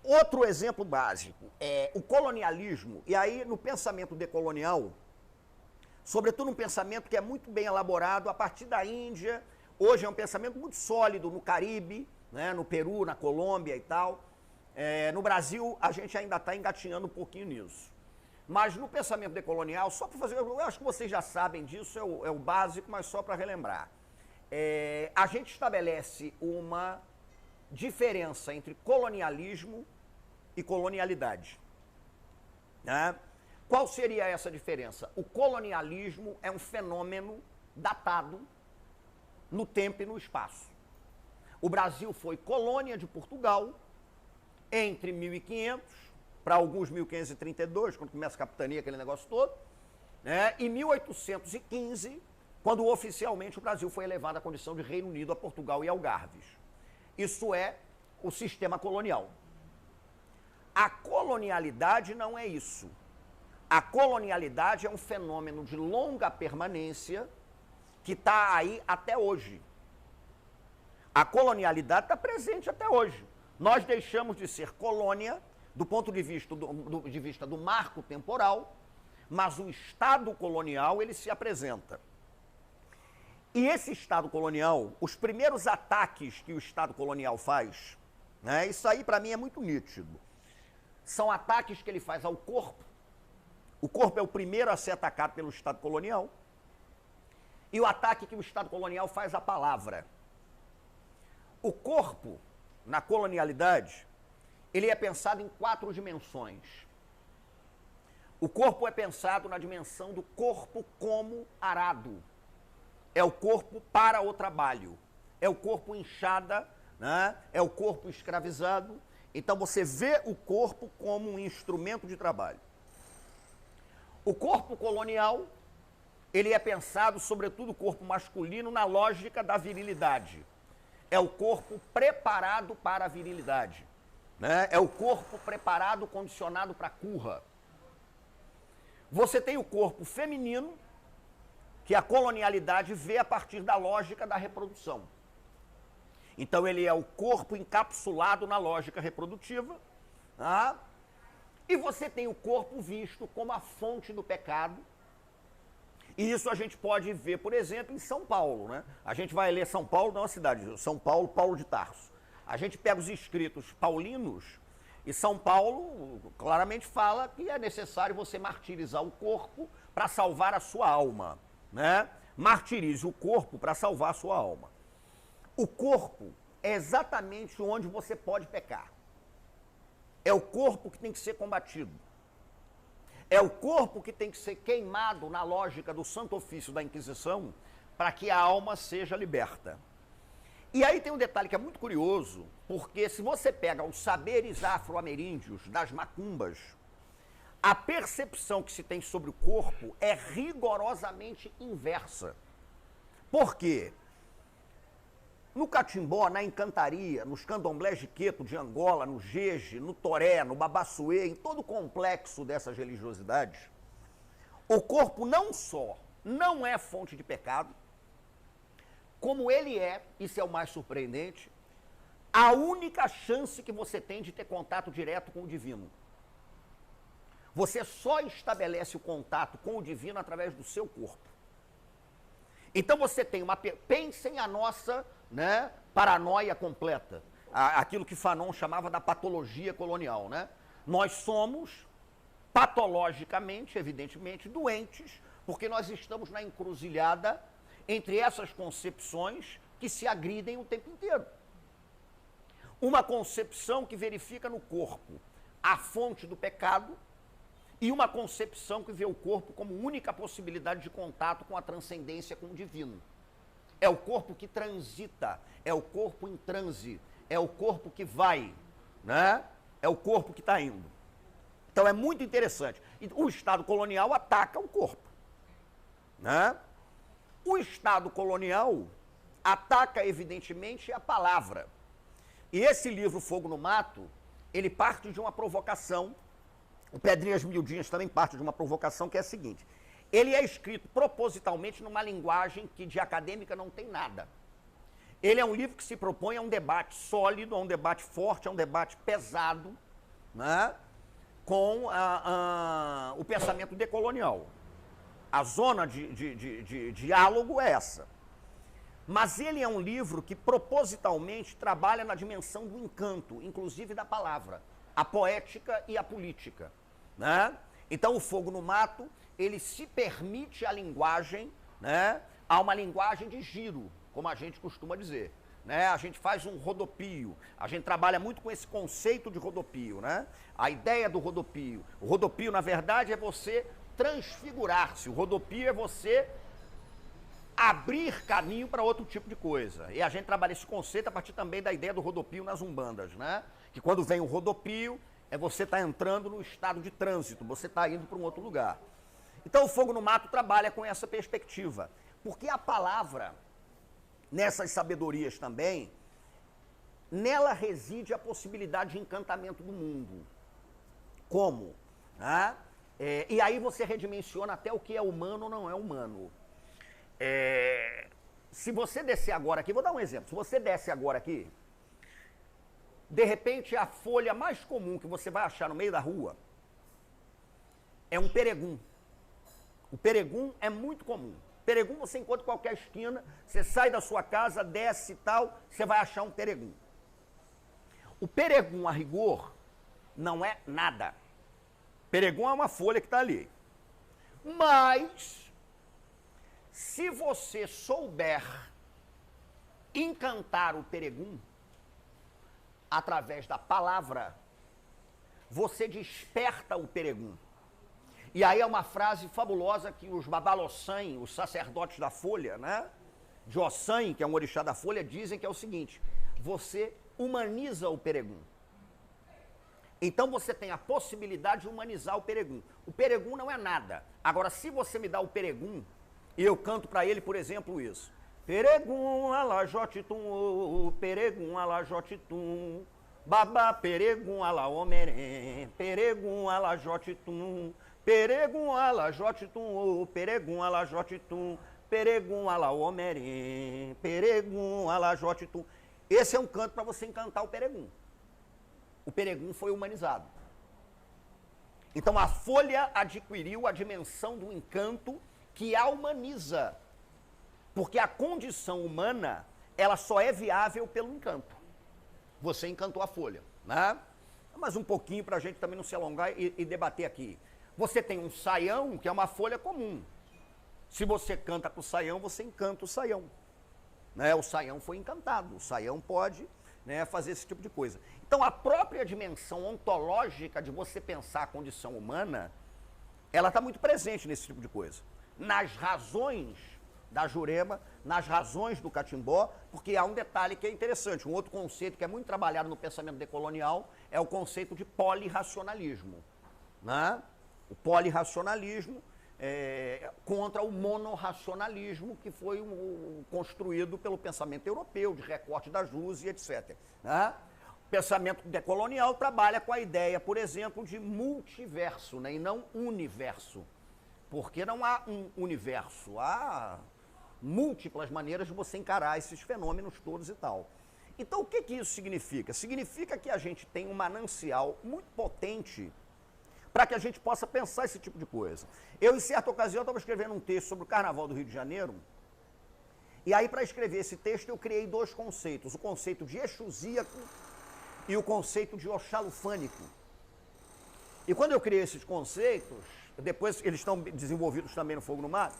Outro exemplo básico é o colonialismo, e aí no pensamento decolonial, sobretudo um pensamento que é muito bem elaborado a partir da Índia, hoje é um pensamento muito sólido no Caribe, né, no Peru, na Colômbia e tal. No Brasil a gente ainda está engatinhando um pouquinho nisso. Mas no pensamento decolonial, só para fazer, eu acho que vocês já sabem disso, é o básico, mas só para relembrar. A gente estabelece uma diferença entre colonialismo e colonialidade, né? Qual seria essa diferença? O colonialismo é um fenômeno datado no tempo e no espaço. O Brasil foi colônia de Portugal entre 1500 para alguns 1532, quando começa a capitania, aquele negócio todo, né? E 1815, quando oficialmente o Brasil foi elevado à condição de Reino Unido a Portugal e Algarves. Isso é o sistema colonial. A colonialidade não é isso. A colonialidade é um fenômeno de longa permanência que está aí até hoje. A colonialidade está presente até hoje. Nós deixamos de ser colônia do ponto de vista do marco temporal, mas o Estado colonial ele se apresenta. E esse Estado colonial, os primeiros ataques que o Estado colonial faz, né, isso aí para mim é muito nítido, são ataques que ele faz ao corpo. O corpo é o primeiro a ser atacado pelo Estado colonial. E o ataque que o Estado colonial faz à palavra. O corpo, na colonialidade, ele é pensado em 4 dimensões. O corpo é pensado na dimensão do corpo como arado. É o corpo para o trabalho. É o corpo inchada, né? É o corpo escravizado. Então você vê o corpo como um instrumento de trabalho. O corpo colonial, ele é pensado, sobretudo o corpo masculino, na lógica da virilidade. É o corpo preparado para a virilidade, né? É o corpo preparado, condicionado para a curra. Você tem o corpo feminino, que a colonialidade vê a partir da lógica da reprodução. Então ele é o corpo encapsulado na lógica reprodutiva, tá? E você tem o corpo visto como a fonte do pecado. E isso a gente pode ver, por exemplo, em São Paulo, né? A gente vai ler São Paulo, não é uma cidade, São Paulo, Paulo de Tarso. A gente pega os escritos paulinos e São Paulo claramente fala que é necessário você martirizar o corpo para salvar a sua alma, né? Martirize o corpo para salvar a sua alma. O corpo é exatamente onde você pode pecar. É o corpo que tem que ser combatido. É o corpo que tem que ser queimado na lógica do Santo Ofício da Inquisição para que a alma seja liberta. E aí tem um detalhe que é muito curioso, porque se você pega os saberes afro-ameríndios das macumbas, a percepção que se tem sobre o corpo é rigorosamente inversa. Por quê? No catimbó, na encantaria, nos candomblés de Queto, de Angola, no jeje, no toré, no babassuê, em todo o complexo dessas religiosidades, o corpo não só não é fonte de pecado, como ele é, isso é o mais surpreendente, a única chance que você tem de ter contato direto com o divino. Você só estabelece o contato com o divino através do seu corpo. Então você tem uma... Pensem a nossa, né, paranoia completa. Aquilo que Fanon chamava da patologia colonial, né? Nós somos patologicamente, evidentemente, doentes, porque nós estamos na encruzilhada entre essas concepções que se agridem o tempo inteiro. Uma concepção que verifica no corpo a fonte do pecado e uma concepção que vê o corpo como única possibilidade de contato com a transcendência, com o divino. É o corpo que transita, é o corpo em transe, é o corpo que vai, né? É o corpo que está indo. Então é muito interessante. O Estado colonial ataca o corpo, né? O Estado colonial ataca, evidentemente, a palavra. E esse livro, Fogo no Mato, ele parte de uma provocação. O Pedrinhas Miudinhas também parte de uma provocação que é a seguinte. Ele é escrito propositalmente numa linguagem que de acadêmica não tem nada. Ele é um livro que se propõe a um debate sólido, a um debate forte, a um debate pesado, né, com o pensamento decolonial. A zona de diálogo é essa. Mas ele é um livro que propositalmente trabalha na dimensão do encanto, inclusive da palavra, a poética e a política, né? Então o Fogo no Mato, ele se permite a linguagem, né? Há uma linguagem de giro, como a gente costuma dizer, né? A gente faz um rodopio, a gente trabalha muito com esse conceito de rodopio, né? A ideia do rodopio. O rodopio, na verdade, é você transfigurar-se. O rodopio é você abrir caminho para outro tipo de coisa. E a gente trabalha esse conceito a partir também da ideia do rodopio nas umbandas, né? Que quando vem o rodopio, é você estar entrando no estado de trânsito, você está indo para um outro lugar. Então o Fogo no Mato trabalha com essa perspectiva. Porque a palavra, nessas sabedorias também, nela reside a possibilidade de encantamento do mundo. Como? Né? E aí você redimensiona até o que é humano ou não é humano. Se você descer agora aqui, vou dar um exemplo. Se você desce agora aqui, de repente a folha mais comum que você vai achar no meio da rua é um peregum. O peregum é muito comum. Peregum você encontra em qualquer esquina, você sai da sua casa, desce e tal, você vai achar um peregum. O peregum, a rigor, não é nada. Peregum é uma folha que está ali. Mas, se você souber encantar o peregum através da palavra, você desperta o peregum. E aí é uma frase fabulosa que os Babalossães, os sacerdotes da folha, né? De Ossan, que é um orixá da folha, dizem que é o seguinte: você humaniza o peregum. Então você tem a possibilidade de humanizar o peregum. O peregum não é nada. Agora, se você me dá o peregum, e eu canto para ele, por exemplo, isso. Peregum, alajotitum, peregum, alajotitum, babá, peregum, alaomerém, peregum, alajotitum, peregum, alajotitum, peregum, alajotitum, peregum, alaomerém, peregum, alajotitum. Esse é um canto para você encantar o peregum. O peregum foi humanizado. Então a folha adquiriu a dimensão do encanto que a humaniza. Porque a condição humana, ela só é viável pelo encanto. Você encantou a folha, né? Mas um pouquinho para a gente também não se alongar e debater aqui. Você tem um saião, que é uma folha comum. Se você canta com o saião, você encanta o saião. Né? O saião foi encantado, o saião pode, né, fazer esse tipo de coisa. Então a própria dimensão ontológica de você pensar a condição humana, ela está muito presente nesse tipo de coisa. Nas razões da Jurema, nas razões do catimbó, porque há um detalhe que é interessante, um outro conceito que é muito trabalhado no pensamento decolonial é o conceito de polirracionalismo. Né? O polirracionalismo contra o monorracionalismo que foi construído pelo pensamento europeu, de recorte das luzes e etc. Né? O pensamento decolonial trabalha com a ideia, por exemplo, de multiverso, né, e não universo. Porque não há um universo, há múltiplas maneiras de você encarar esses fenômenos todos e tal. Então o que isso significa? Significa que a gente tem um manancial muito potente para que a gente possa pensar esse tipo de coisa. Eu, em certa ocasião, estava escrevendo um texto sobre o Carnaval do Rio de Janeiro, e aí, para escrever esse texto, eu criei dois conceitos, o conceito de exusíaco e o conceito de oxalufânico. E quando eu criei esses conceitos, depois eles estão desenvolvidos também no Fogo no Mar,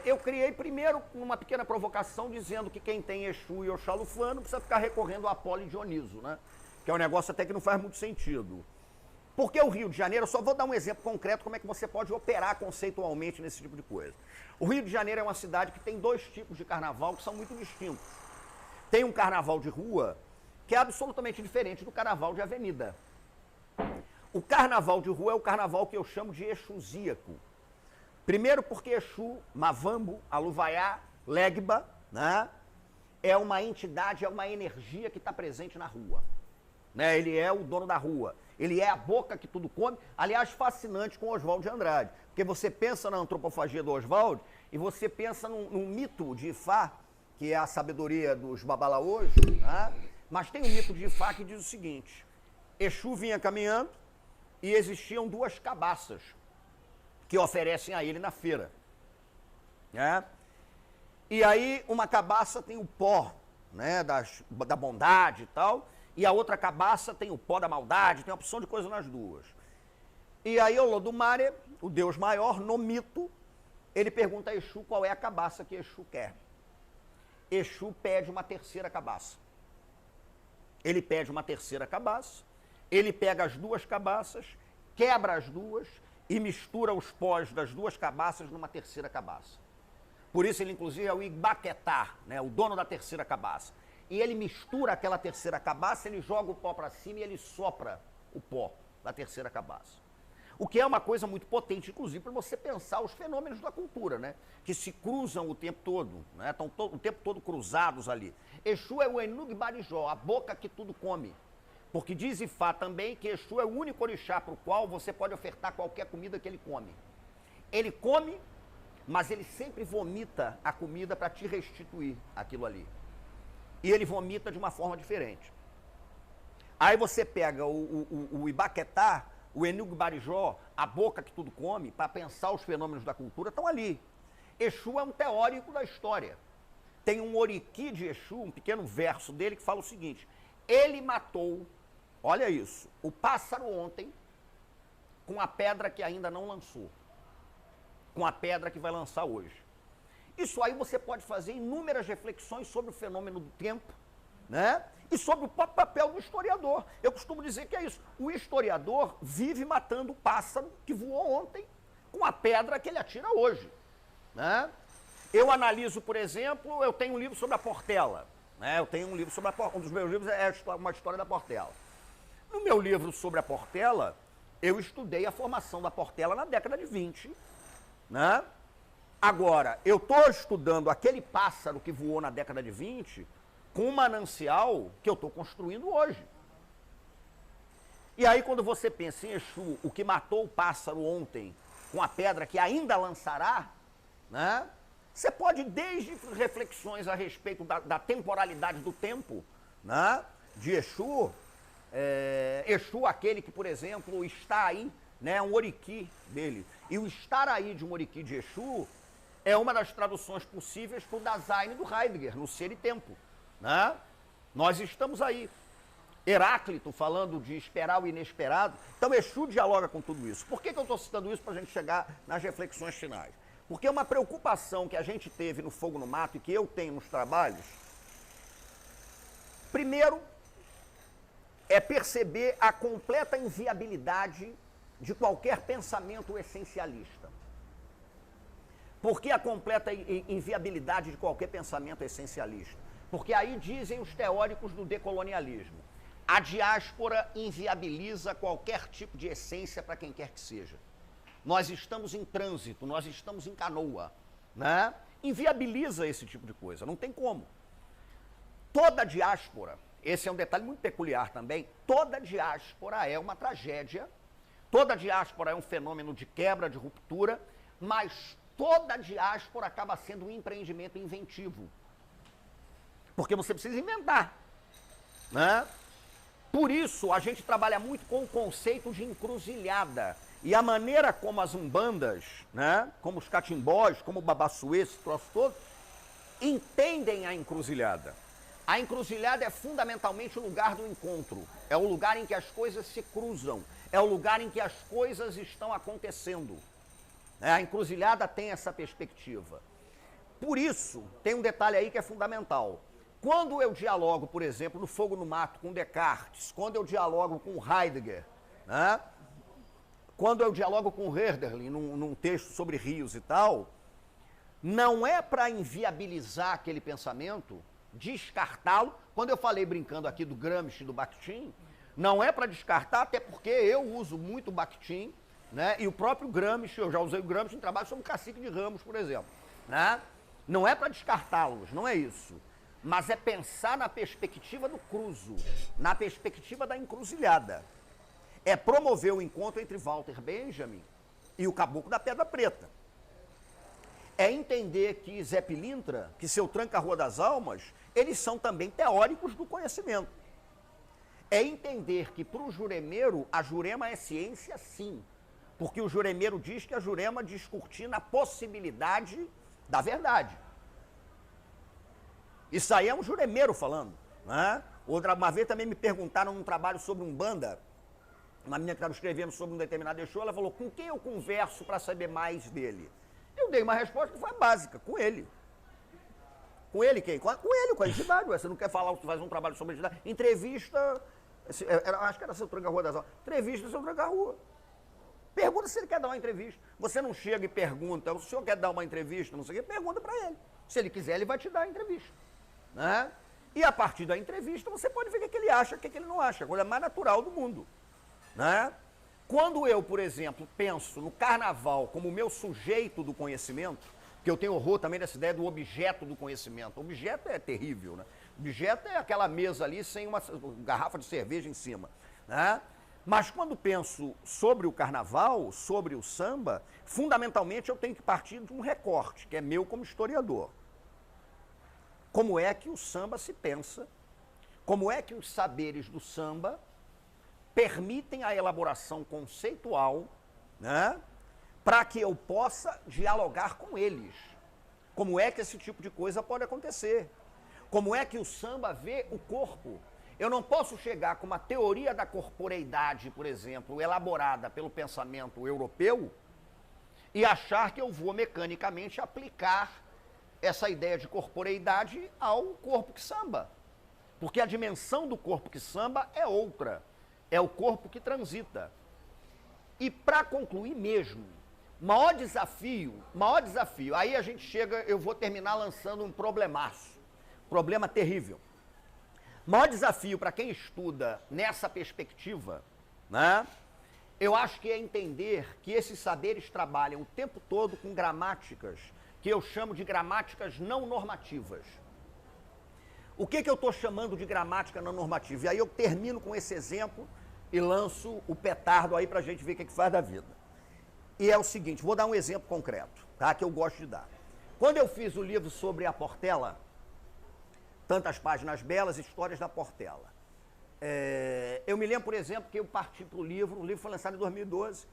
eu criei primeiro uma pequena provocação dizendo que quem tem Exu e Oxalufã não precisa ficar recorrendo a Apolo e Dioniso, né? Que é um negócio até que não faz muito sentido. Porque o Rio de Janeiro, eu só vou dar um exemplo concreto como é que você pode operar conceitualmente nesse tipo de coisa. O Rio de Janeiro é uma cidade que tem dois tipos de carnaval que são muito distintos. Tem um carnaval de rua que é absolutamente diferente do carnaval de avenida. O carnaval de rua é o carnaval que eu chamo de exusíaco. Primeiro porque Exu, Mavambo, Aluvaiá, Legba, né, é uma entidade, é uma energia que está presente na rua. Né? Ele é o dono da rua. Ele é a boca que tudo come. Aliás, fascinante com Oswald de Andrade. Porque você pensa na antropofagia do Oswald e você pensa num mito de Ifá, que é a sabedoria dos babalaôs, né? Mas tem um mito de Ifá que diz o seguinte: Exu vinha caminhando e existiam duas cabaças que oferecem a ele na feira. Né? E aí uma cabaça tem o pó, né, da bondade e tal, e a outra cabaça tem o pó da maldade, tem uma opção de coisa nas duas. E aí Olodumare, o Deus maior, no mito, ele pergunta a Exu qual é a cabaça que Exu quer. Exu pede uma terceira cabaça. Ele pede uma terceira cabaça, ele pega as duas cabaças, quebra as duas e mistura os pós das duas cabaças numa terceira cabaça. Por isso ele, inclusive, é o Ibaquetá, né, o dono da terceira cabaça. E ele mistura aquela terceira cabaça, ele joga o pó para cima e ele sopra o pó da terceira cabaça. O que é uma coisa muito potente, inclusive, para você pensar os fenômenos da cultura, né? Que se cruzam o tempo todo, né? Estão o tempo todo cruzados ali. Exu é o Enug Barijó, a boca que tudo come. Porque diz Ifá também que Exu é o único orixá para o qual você pode ofertar qualquer comida que ele come. Ele come, mas ele sempre vomita a comida para te restituir aquilo ali. E ele vomita de uma forma diferente. Aí você pega o Ibaquetá, o Enug Barijó, a boca que tudo come, para pensar os fenômenos da cultura, estão ali. Exu é um teórico da história. Tem um Oriki de Exu, um pequeno verso dele, que fala o seguinte: ele matou, olha isso, o pássaro ontem com a pedra que ainda não lançou, com a pedra que vai lançar hoje. Isso aí você pode fazer inúmeras reflexões sobre o fenômeno do tempo, né? E sobre o próprio papel do historiador. Eu costumo dizer que é isso. O historiador vive matando o pássaro que voou ontem com a pedra que ele atira hoje, né? Eu analiso, por exemplo, eu tenho um livro sobre a Portela, né? Eu tenho um livro sobre a Portela, um dos meus livros é uma história da Portela. No meu livro sobre a Portela, eu estudei a formação da Portela na década de 20, né? Agora, eu estou estudando aquele pássaro que voou na década de 20 com um manancial que eu estou construindo hoje. E aí, quando você pensa em Exu, o que matou o pássaro ontem com a pedra que ainda lançará, né? Você pode, desde reflexões a respeito da temporalidade do tempo, né? De Exu, Exu aquele que, por exemplo, está aí, né? Um oriki dele. E o estar aí de um oriki de Exu é uma das traduções possíveis para o Dasein do Heidegger, no Ser e Tempo, né? Nós estamos aí. Heráclito falando de esperar o inesperado. Então Exu dialoga com tudo isso. Por que eu estou citando isso para a gente chegar nas reflexões finais? Porque uma preocupação que a gente teve no Fogo no Mato e que eu tenho nos trabalhos, primeiro, é perceber a completa inviabilidade de qualquer pensamento essencialista. Por que a completa inviabilidade de qualquer pensamento essencialista? Porque aí dizem os teóricos do decolonialismo: a diáspora inviabiliza qualquer tipo de essência para quem quer que seja. Nós estamos em trânsito, nós estamos em canoa, né? Inviabiliza esse tipo de coisa, não tem como. Toda diáspora, esse é um detalhe muito peculiar também, toda diáspora é uma tragédia, toda diáspora é um fenômeno de quebra, de ruptura, mas toda diáspora acaba sendo um empreendimento inventivo. Porque você precisa inventar, né? Por isso, a gente trabalha muito com o conceito de encruzilhada. E a maneira como as umbandas, né, como os catimbós, como o babassuê, esse troço todo, entendem a encruzilhada. A encruzilhada é fundamentalmente o lugar do encontro. É o lugar em que as coisas se cruzam. É o lugar em que as coisas estão acontecendo. A encruzilhada tem essa perspectiva. Por isso, tem um detalhe aí que é fundamental. Quando eu dialogo, por exemplo, no Fogo no Mato com Descartes, quando eu dialogo com Heidegger, né? Quando eu dialogo com Hölderlin num texto sobre rios e tal, não é para inviabilizar aquele pensamento, descartá-lo. Quando eu falei brincando aqui do Gramsci e do Bakhtin, não é para descartar, até porque eu uso muito Bakhtin, né? E o próprio Gramsci, eu já usei o Gramsci em trabalho sobre o Cacique de Ramos, por exemplo, né? Não é para descartá-los, não é isso. Mas é pensar na perspectiva do cruzo, na perspectiva da encruzilhada. É promover o encontro entre Walter Benjamin e o Caboclo da Pedra Preta. É entender que Zé Pilintra, que seu Tranca-Rua das Almas, eles são também teóricos do conhecimento. É entender que para o juremeiro, a jurema é ciência sim. Porque o juremeiro diz que a jurema descortina a possibilidade da verdade. Isso aí é um juremeiro falando, né? Uma vez também me perguntaram num trabalho sobre Umbanda, uma menina que estava escrevendo sobre um determinado Exu, ela falou: com quem eu converso para saber mais dele? Eu dei uma resposta que foi básica: com ele. Com ele quem? Com ele, com a entidade. Você não quer falar, você faz um trabalho sobre a entidade? Entrevista, acho que era seu Tranca-Rua das Almas. Entrevista seu Tranca-Rua. Pergunta se ele quer dar uma entrevista. Você não chega e pergunta: o senhor quer dar uma entrevista? Não sei o quê. Pergunta para ele. Se ele quiser, ele vai te dar a entrevista. Né? E a partir da entrevista você pode ver o que ele acha, o que ele não acha, a coisa mais natural do mundo. Né? Quando eu, por exemplo, penso no carnaval como o meu sujeito do conhecimento, que eu tenho horror também dessa ideia do objeto do conhecimento. O objeto é terrível, né? O objeto é aquela mesa ali sem uma garrafa de cerveja em cima. Né? Mas quando penso sobre o carnaval, sobre o samba, fundamentalmente eu tenho que partir de um recorte, que é meu como historiador. Como é que o samba se pensa? Como é que os saberes do samba permitem a elaboração conceitual, né, para que eu possa dialogar com eles? Como é que esse tipo de coisa pode acontecer? Como é que o samba vê o corpo? Eu não posso chegar com uma teoria da corporeidade, por exemplo, elaborada pelo pensamento europeu e achar que eu vou mecanicamente aplicar essa ideia de corporeidade ao corpo que samba. Porque a dimensão do corpo que samba é outra. É o corpo que transita. E para concluir mesmo, maior desafio, aí a gente chega, eu vou terminar lançando um problemaço. Problema terrível. Maior desafio para quem estuda nessa perspectiva, né? Eu acho que é entender que esses saberes trabalham o tempo todo com gramáticas que eu chamo de gramáticas não normativas. O que eu estou chamando de gramática não normativa? E aí eu termino com esse exemplo e lanço o petardo aí para a gente ver o que faz da vida. E é o seguinte, vou dar um exemplo concreto, tá? Que eu gosto de dar. Quando eu fiz o livro sobre a Portela, Tantas Páginas Belas, Histórias da Portela, eu me lembro, por exemplo, que eu parti para o livro foi lançado em 2012,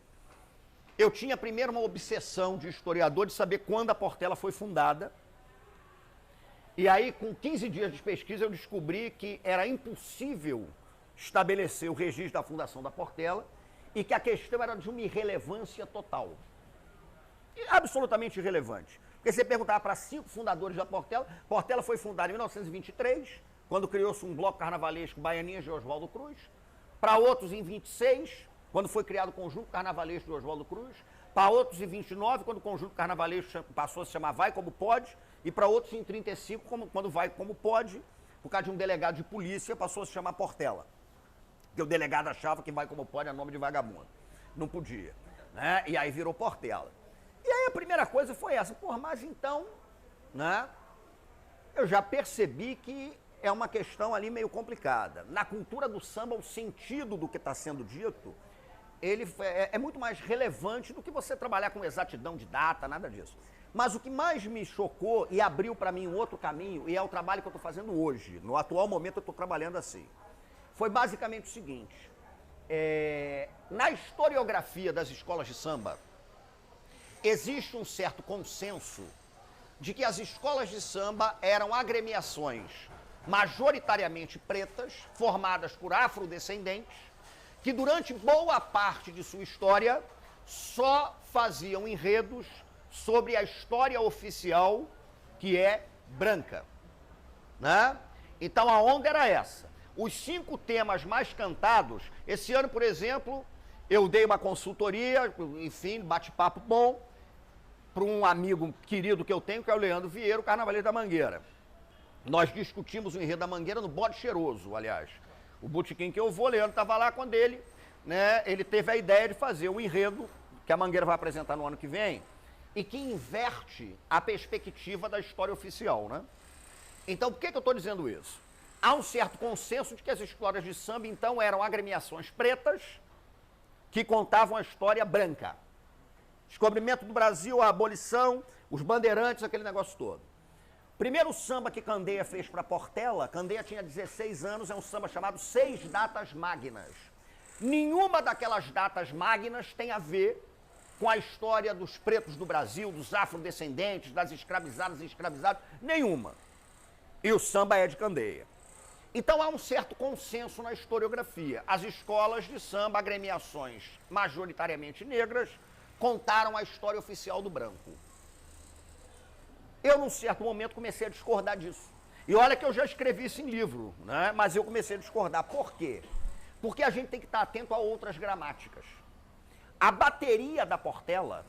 eu tinha primeiro uma obsessão de historiador de saber quando a Portela foi fundada, e aí com 15 dias de pesquisa eu descobri que era impossível estabelecer o registro da fundação da Portela e que a questão era de uma irrelevância total. Absolutamente irrelevante. Porque você perguntava para 5 fundadores da Portela, Portela foi fundada em 1923, quando criou-se um bloco carnavalesco Baianinhas de Oswaldo Cruz, para outros em 26, quando foi criado o Conjunto Carnavalesco de Oswaldo Cruz, para outros em 29, quando o Conjunto Carnavalesco passou a se chamar Vai Como Pode, e para outros em 35, quando Vai Como Pode, por causa de um delegado de polícia, passou a se chamar Portela. Porque o delegado achava que Vai Como Pode é nome de vagabundo. Não podia. Né? E aí virou Portela. E aí a primeira coisa foi essa, mas então, né, eu já percebi que é uma questão ali meio complicada. Na cultura do samba, o sentido do que está sendo dito, ele é muito mais relevante do que você trabalhar com exatidão de data, nada disso. Mas o que mais me chocou e abriu para mim um outro caminho, e é o trabalho que eu estou fazendo hoje, no atual momento eu estou trabalhando assim, foi basicamente o seguinte, na historiografia das escolas de samba, existe um certo consenso de que as escolas de samba eram agremiações majoritariamente pretas, formadas por afrodescendentes, que durante boa parte de sua história só faziam enredos sobre a história oficial, que é branca. Né? Então a onda era essa. Os 5 temas mais cantados, esse ano, por exemplo, eu dei uma consultoria, enfim, bate-papo bom, para um amigo querido que eu tenho, que é o Leandro Vieira, o Carnavalesco da Mangueira. Nós discutimos o enredo da Mangueira no Bode Cheiroso, aliás. O botequim que eu vou, o Leandro estava lá quando ele teve a ideia de fazer o enredo que a Mangueira vai apresentar no ano que vem e que inverte a perspectiva da história oficial, né? Então, por que eu estou dizendo isso? Há um certo consenso de que as histórias de samba, então, eram agremiações pretas que contavam a história branca. Descobrimento do Brasil, a abolição, os bandeirantes, aquele negócio todo. Primeiro samba que Candeia fez para Portela, Candeia tinha 16 anos, é um samba chamado 6 Datas Magnas. Nenhuma daquelas datas magnas tem a ver com a história dos pretos do Brasil, dos afrodescendentes, das escravizadas e escravizados, nenhuma. E o samba é de Candeia. Então há um certo consenso na historiografia. As escolas de samba, agremiações majoritariamente negras, contaram a história oficial do branco. Eu, num certo momento, comecei a discordar disso. E olha que eu já escrevi isso em livro, né? Mas eu comecei a discordar. Por quê? Porque a gente tem que estar atento a outras gramáticas. A bateria da Portela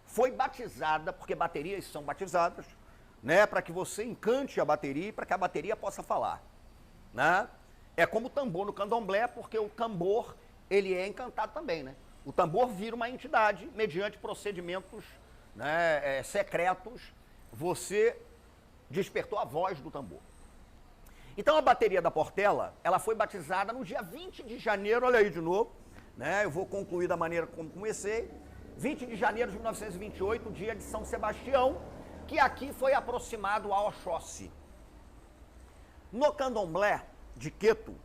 foi batizada, porque baterias são batizadas, né? Para que você encante a bateria e para que a bateria possa falar. Né? É como o tambor no candomblé, porque o tambor, ele é encantado também, né? O tambor vira uma entidade, mediante procedimentos, né, secretos, você despertou a voz do tambor. Então a bateria da Portela, ela foi batizada no dia 20 de janeiro, olha aí de novo, né? Eu vou concluir da maneira como comecei, 20 de janeiro de 1928, dia de São Sebastião, que aqui foi aproximado a Oxóssi. No candomblé de Queto,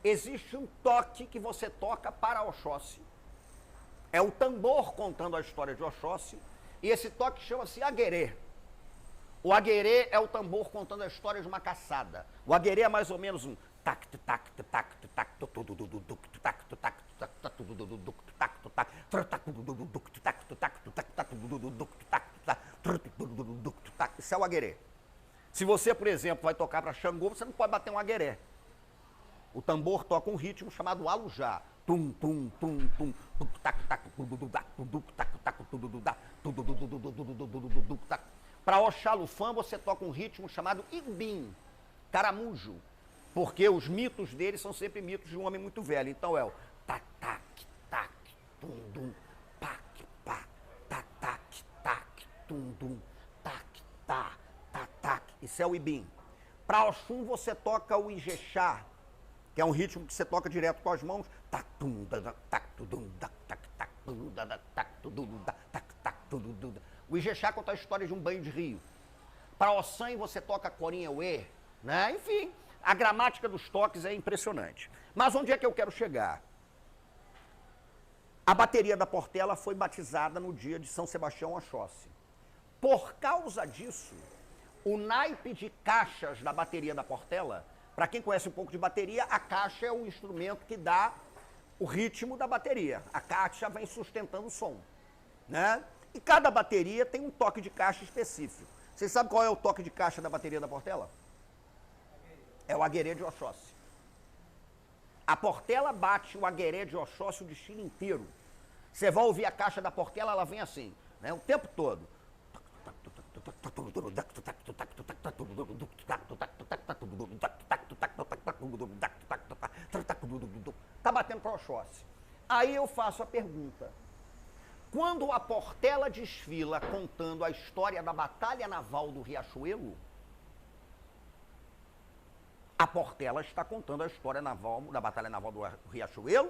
existe um toque que você toca para Oxóssi. É o tambor contando a história de Oxóssi, e esse toque chama-se aguerê. O aguerê é o tambor contando a história de uma caçada. O aguerê é mais ou menos um tac tac tac tac tac isso é o aguerê. Se você, por exemplo, vai tocar para Xangô, você não pode bater um agueré. O tambor toca um ritmo chamado alujá. Tum, tum, tum, tum, para Oxalufã você toca um ritmo chamado Ibim, caramujo, porque os mitos dele são sempre mitos de um homem muito velho. Então é o tac, tac, tac, tum, dum, pac, pá, tac, tac, tac, tum, dum, tac, tá, tac, tac. Isso é o Ibim. Para Oxum você toca o Ijexá, que é um ritmo que você toca direto com as mãos. O O Ijexá conta a história de um banho de rio. Para Ossan você toca Corinha Uê, né? Enfim, a gramática dos toques é impressionante. Mas onde é que eu quero chegar? A bateria da Portela foi batizada no dia de São Sebastião Oxóssi. Por causa disso, o naipe de caixas da bateria da Portela, para quem conhece um pouco de bateria, a caixa é o instrumento que dá o ritmo da bateria. A caixa vem sustentando o som, né? E cada bateria tem um toque de caixa específico. Vocês sabem qual é o toque de caixa da bateria da Portela? É o aguerê de Oxóssi. A Portela bate o aguerê de Oxóssi o destino inteiro. Você vai ouvir a caixa da Portela, ela vem assim, né? O tempo todo. Tá batendo para Oxóssi. Aí eu faço a pergunta. Quando a Portela desfila contando a história da Batalha Naval do Riachuelo, a Portela está contando a história naval, da Batalha Naval do Riachuelo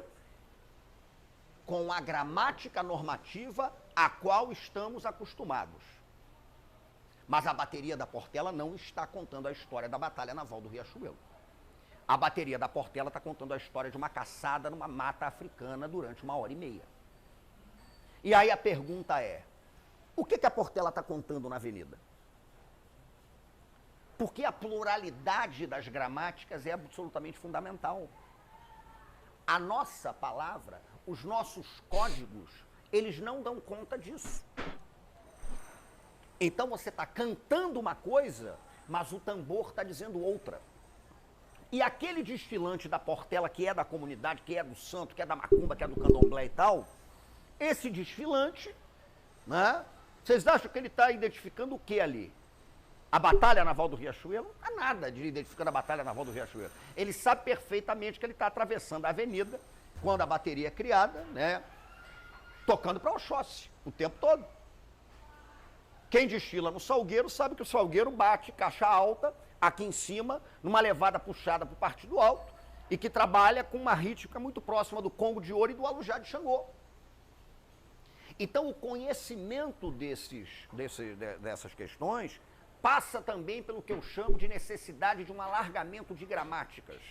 com a gramática normativa a qual estamos acostumados. Mas a bateria da Portela não está contando a história da Batalha Naval do Riachuelo. A bateria da Portela está contando a história de uma caçada numa mata africana durante 1h30. E aí a pergunta é, o que a Portela está contando na avenida? Porque a pluralidade das gramáticas é absolutamente fundamental. A nossa palavra, os nossos códigos, eles não dão conta disso. Então você está cantando uma coisa, mas o tambor está dizendo outra. E aquele desfilante da Portela, que é da comunidade, que é do santo, que é da macumba, que é do candomblé e tal, esse desfilante, né? Vocês acham que ele está identificando o que ali? A Batalha Naval do Riachuelo? Não há nada de identificando a Batalha Naval do Riachuelo. Ele sabe perfeitamente que ele está atravessando a avenida, quando a bateria é criada, né? Tocando para Oxóssi o tempo todo. Quem desfila no Salgueiro sabe que o Salgueiro bate caixa alta, aqui em cima, numa levada puxada para o partido alto, e que trabalha com uma rítmica muito próxima do Congo de Ouro e do Alujá de Xangô. Então, o conhecimento dessas questões passa também pelo que eu chamo de necessidade de um alargamento de gramáticas.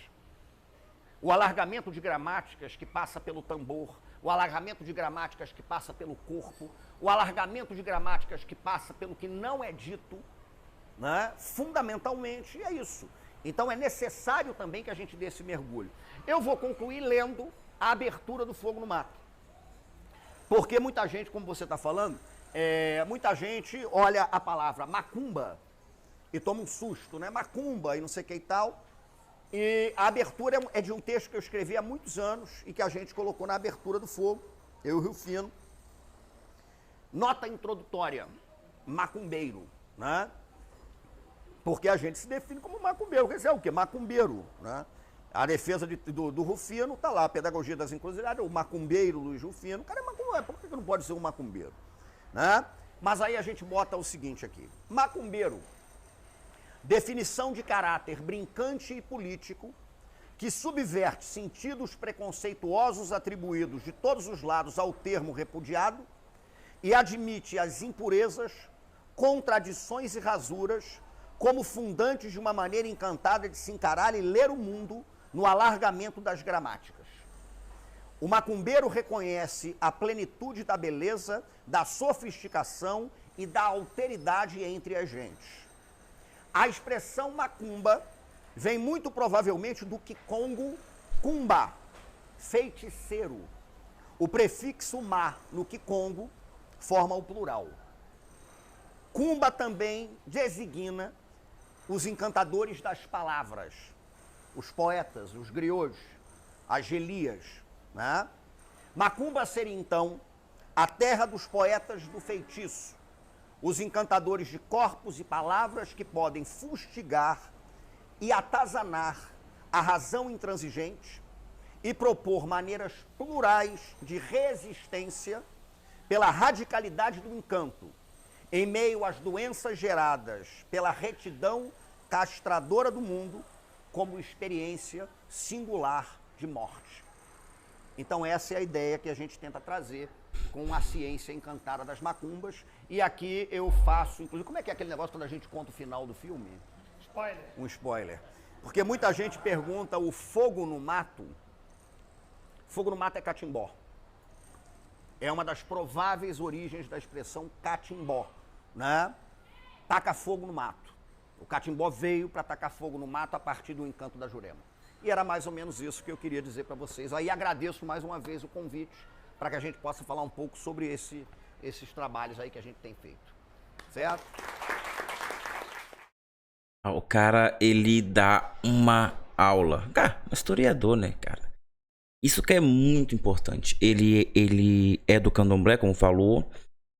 O alargamento de gramáticas que passa pelo tambor, o alargamento de gramáticas que passa pelo corpo, o alargamento de gramáticas que passa pelo que não é dito, né? Fundamentalmente é isso. Então é necessário também que a gente dê esse mergulho. Eu vou concluir lendo a abertura do Fogo no Mato. Porque muita gente, como você está falando, muita gente olha a palavra macumba e toma um susto, né? Macumba e não sei o que e tal. E a abertura é de um texto que eu escrevi há muitos anos e que a gente colocou na abertura do Fogo, eu e o Rufino. Nota introdutória, macumbeiro, né? Porque a gente se define como macumbeiro. Quer dizer, é o quê? Macumbeiro, né? A defesa do Rufino está lá, a pedagogia das encruzilhadas, o macumbeiro Luiz Rufino. O cara é macumbeiro, por que não pode ser um macumbeiro? Né? Mas aí a gente bota o seguinte aqui. Macumbeiro, definição de caráter brincante e político que subverte sentidos preconceituosos atribuídos de todos os lados ao termo repudiado e admite as impurezas, contradições e rasuras como fundantes de uma maneira encantada de se encarar e ler o mundo no alargamento das gramáticas. O macumbeiro reconhece a plenitude da beleza, da sofisticação e da alteridade entre as gentes. A expressão macumba vem muito provavelmente do quicongo cumba, feiticeiro. O prefixo ma no quicongo forma o plural. Cumba também designa os encantadores das palavras, os poetas, os griots, as gelias, né? Macumba seria então a terra dos poetas do feitiço, os encantadores de corpos e palavras que podem fustigar e atazanar a razão intransigente e propor maneiras plurais de resistência pela radicalidade do encanto, em meio às doenças geradas pela retidão castradora do mundo como experiência singular de morte. Então essa é a ideia que a gente tenta trazer com a ciência encantada das macumbas. E aqui eu faço, inclusive, como é que é aquele negócio quando a gente conta o final do filme? Spoiler. Um spoiler. Porque muita gente pergunta o fogo no mato. Fogo no mato é catimbó. É uma das prováveis origens da expressão catimbó, né? Taca fogo no mato. O catimbó veio para tacar fogo no mato a partir do encanto da Jurema. E era mais ou menos isso que eu queria dizer para vocês. Aí agradeço mais uma vez o convite para que a gente possa falar um pouco sobre esses trabalhos aí que a gente tem feito. Certo? O cara, ele dá uma aula. Cara, historiador, né, cara? Isso que é muito importante. Ele é do candomblé, como falou.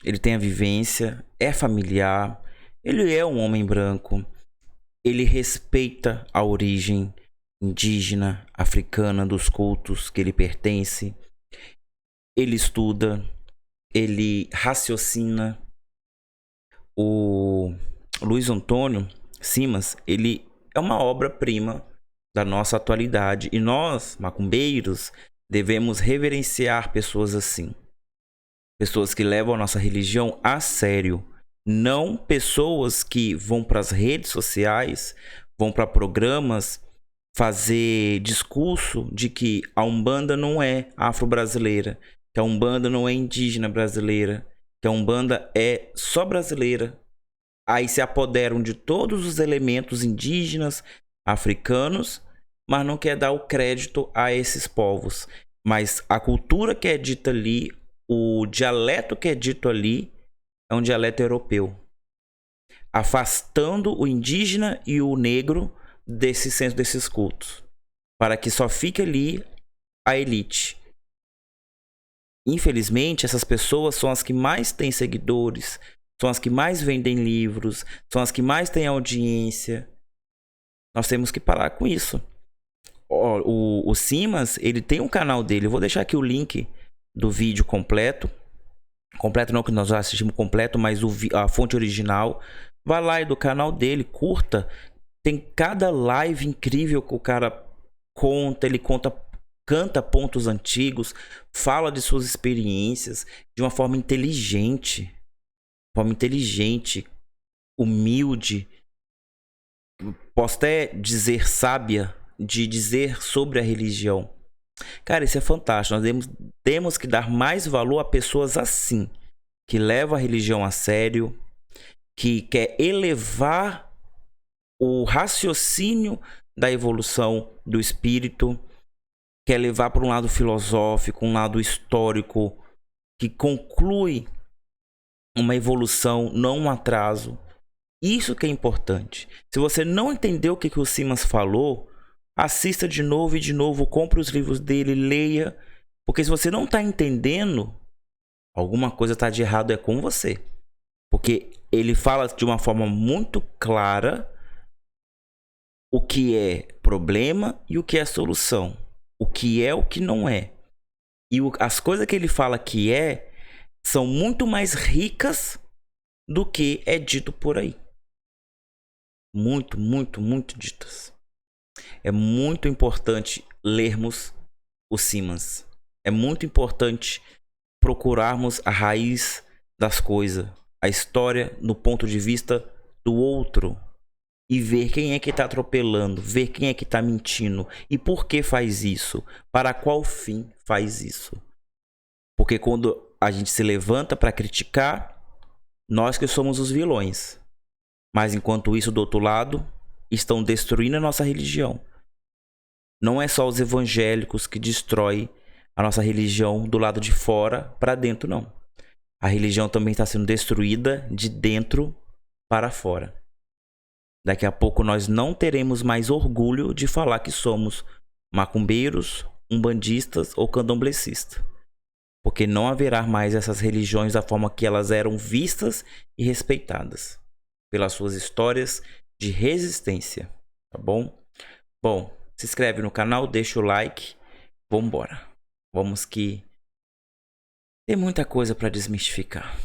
Ele tem a vivência, é familiar. Ele é um homem branco. Ele respeita a origem indígena, africana dos cultos que ele pertence. Ele estuda, ele raciocina. O Luiz Antônio Simas, ele é uma obra-prima da nossa atualidade. E nós, macumbeiros, devemos reverenciar pessoas assim. Pessoas que levam a nossa religião a sério. Não pessoas que vão para as redes sociais, vão para programas fazer discurso de que a Umbanda não é afro-brasileira, que a Umbanda não é indígena brasileira, que a Umbanda é só brasileira. Aí se apoderam de todos os elementos indígenas, africanos, mas não quer dar o crédito a esses povos. Mas a cultura que é dita ali, o dialeto que é dito ali, é um dialeto europeu, afastando o indígena e o negro desse senso desses cultos, para que só fique ali a elite. Infelizmente, essas pessoas são as que mais têm seguidores, são as que mais vendem livros, são as que mais têm audiência. Nós temos que parar com isso. O Simas, ele tem um canal dele, eu vou deixar aqui o link do vídeo completo. Completo não, que nós já assistimos completo, mas a fonte original. Vai lá e do canal dele, curta. Tem cada live incrível que o cara conta. Ele canta pontos antigos, fala de suas experiências de uma forma inteligente. Humilde. Posso até dizer sábia, de dizer sobre a religião. Cara, isso é fantástico. Nós temos que dar mais valor a pessoas assim, que levam a religião a sério, que quer elevar o raciocínio da evolução do espírito, quer levar para um lado filosófico, um lado histórico, que conclui uma evolução, não um atraso. Isso que é importante. Se você não entendeu o que o Simas falou, assista de novo, compre os livros dele, leia. Porque se você não está entendendo, alguma coisa está de errado é com você. Porque ele fala de uma forma muito clara o que é problema e o que é solução. O que é, o que não é. E as coisas que ele fala que são muito mais ricas do que é dito por aí. Muito ditas. É muito importante lermos o Simas. É muito importante procurarmos a raiz das coisas, a história no ponto de vista do outro. E ver quem é que está atropelando, ver quem é que está mentindo e por que faz isso, para qual fim faz isso. Porque quando a gente se levanta para criticar, nós que somos os vilões. Mas enquanto isso, do outro lado, estão destruindo a nossa religião. Não é só os evangélicos que destroem a nossa religião do lado de fora para dentro, não. A religião também está sendo destruída de dentro para fora. Daqui a pouco nós não teremos mais orgulho de falar que somos macumbeiros, umbandistas ou candomblecistas. Porque não haverá mais essas religiões da forma que elas eram vistas e respeitadas. Pelas suas histórias de resistência, tá bom? Bom, se inscreve no canal, deixa o like, vambora. Vamos que tem muita coisa para desmistificar.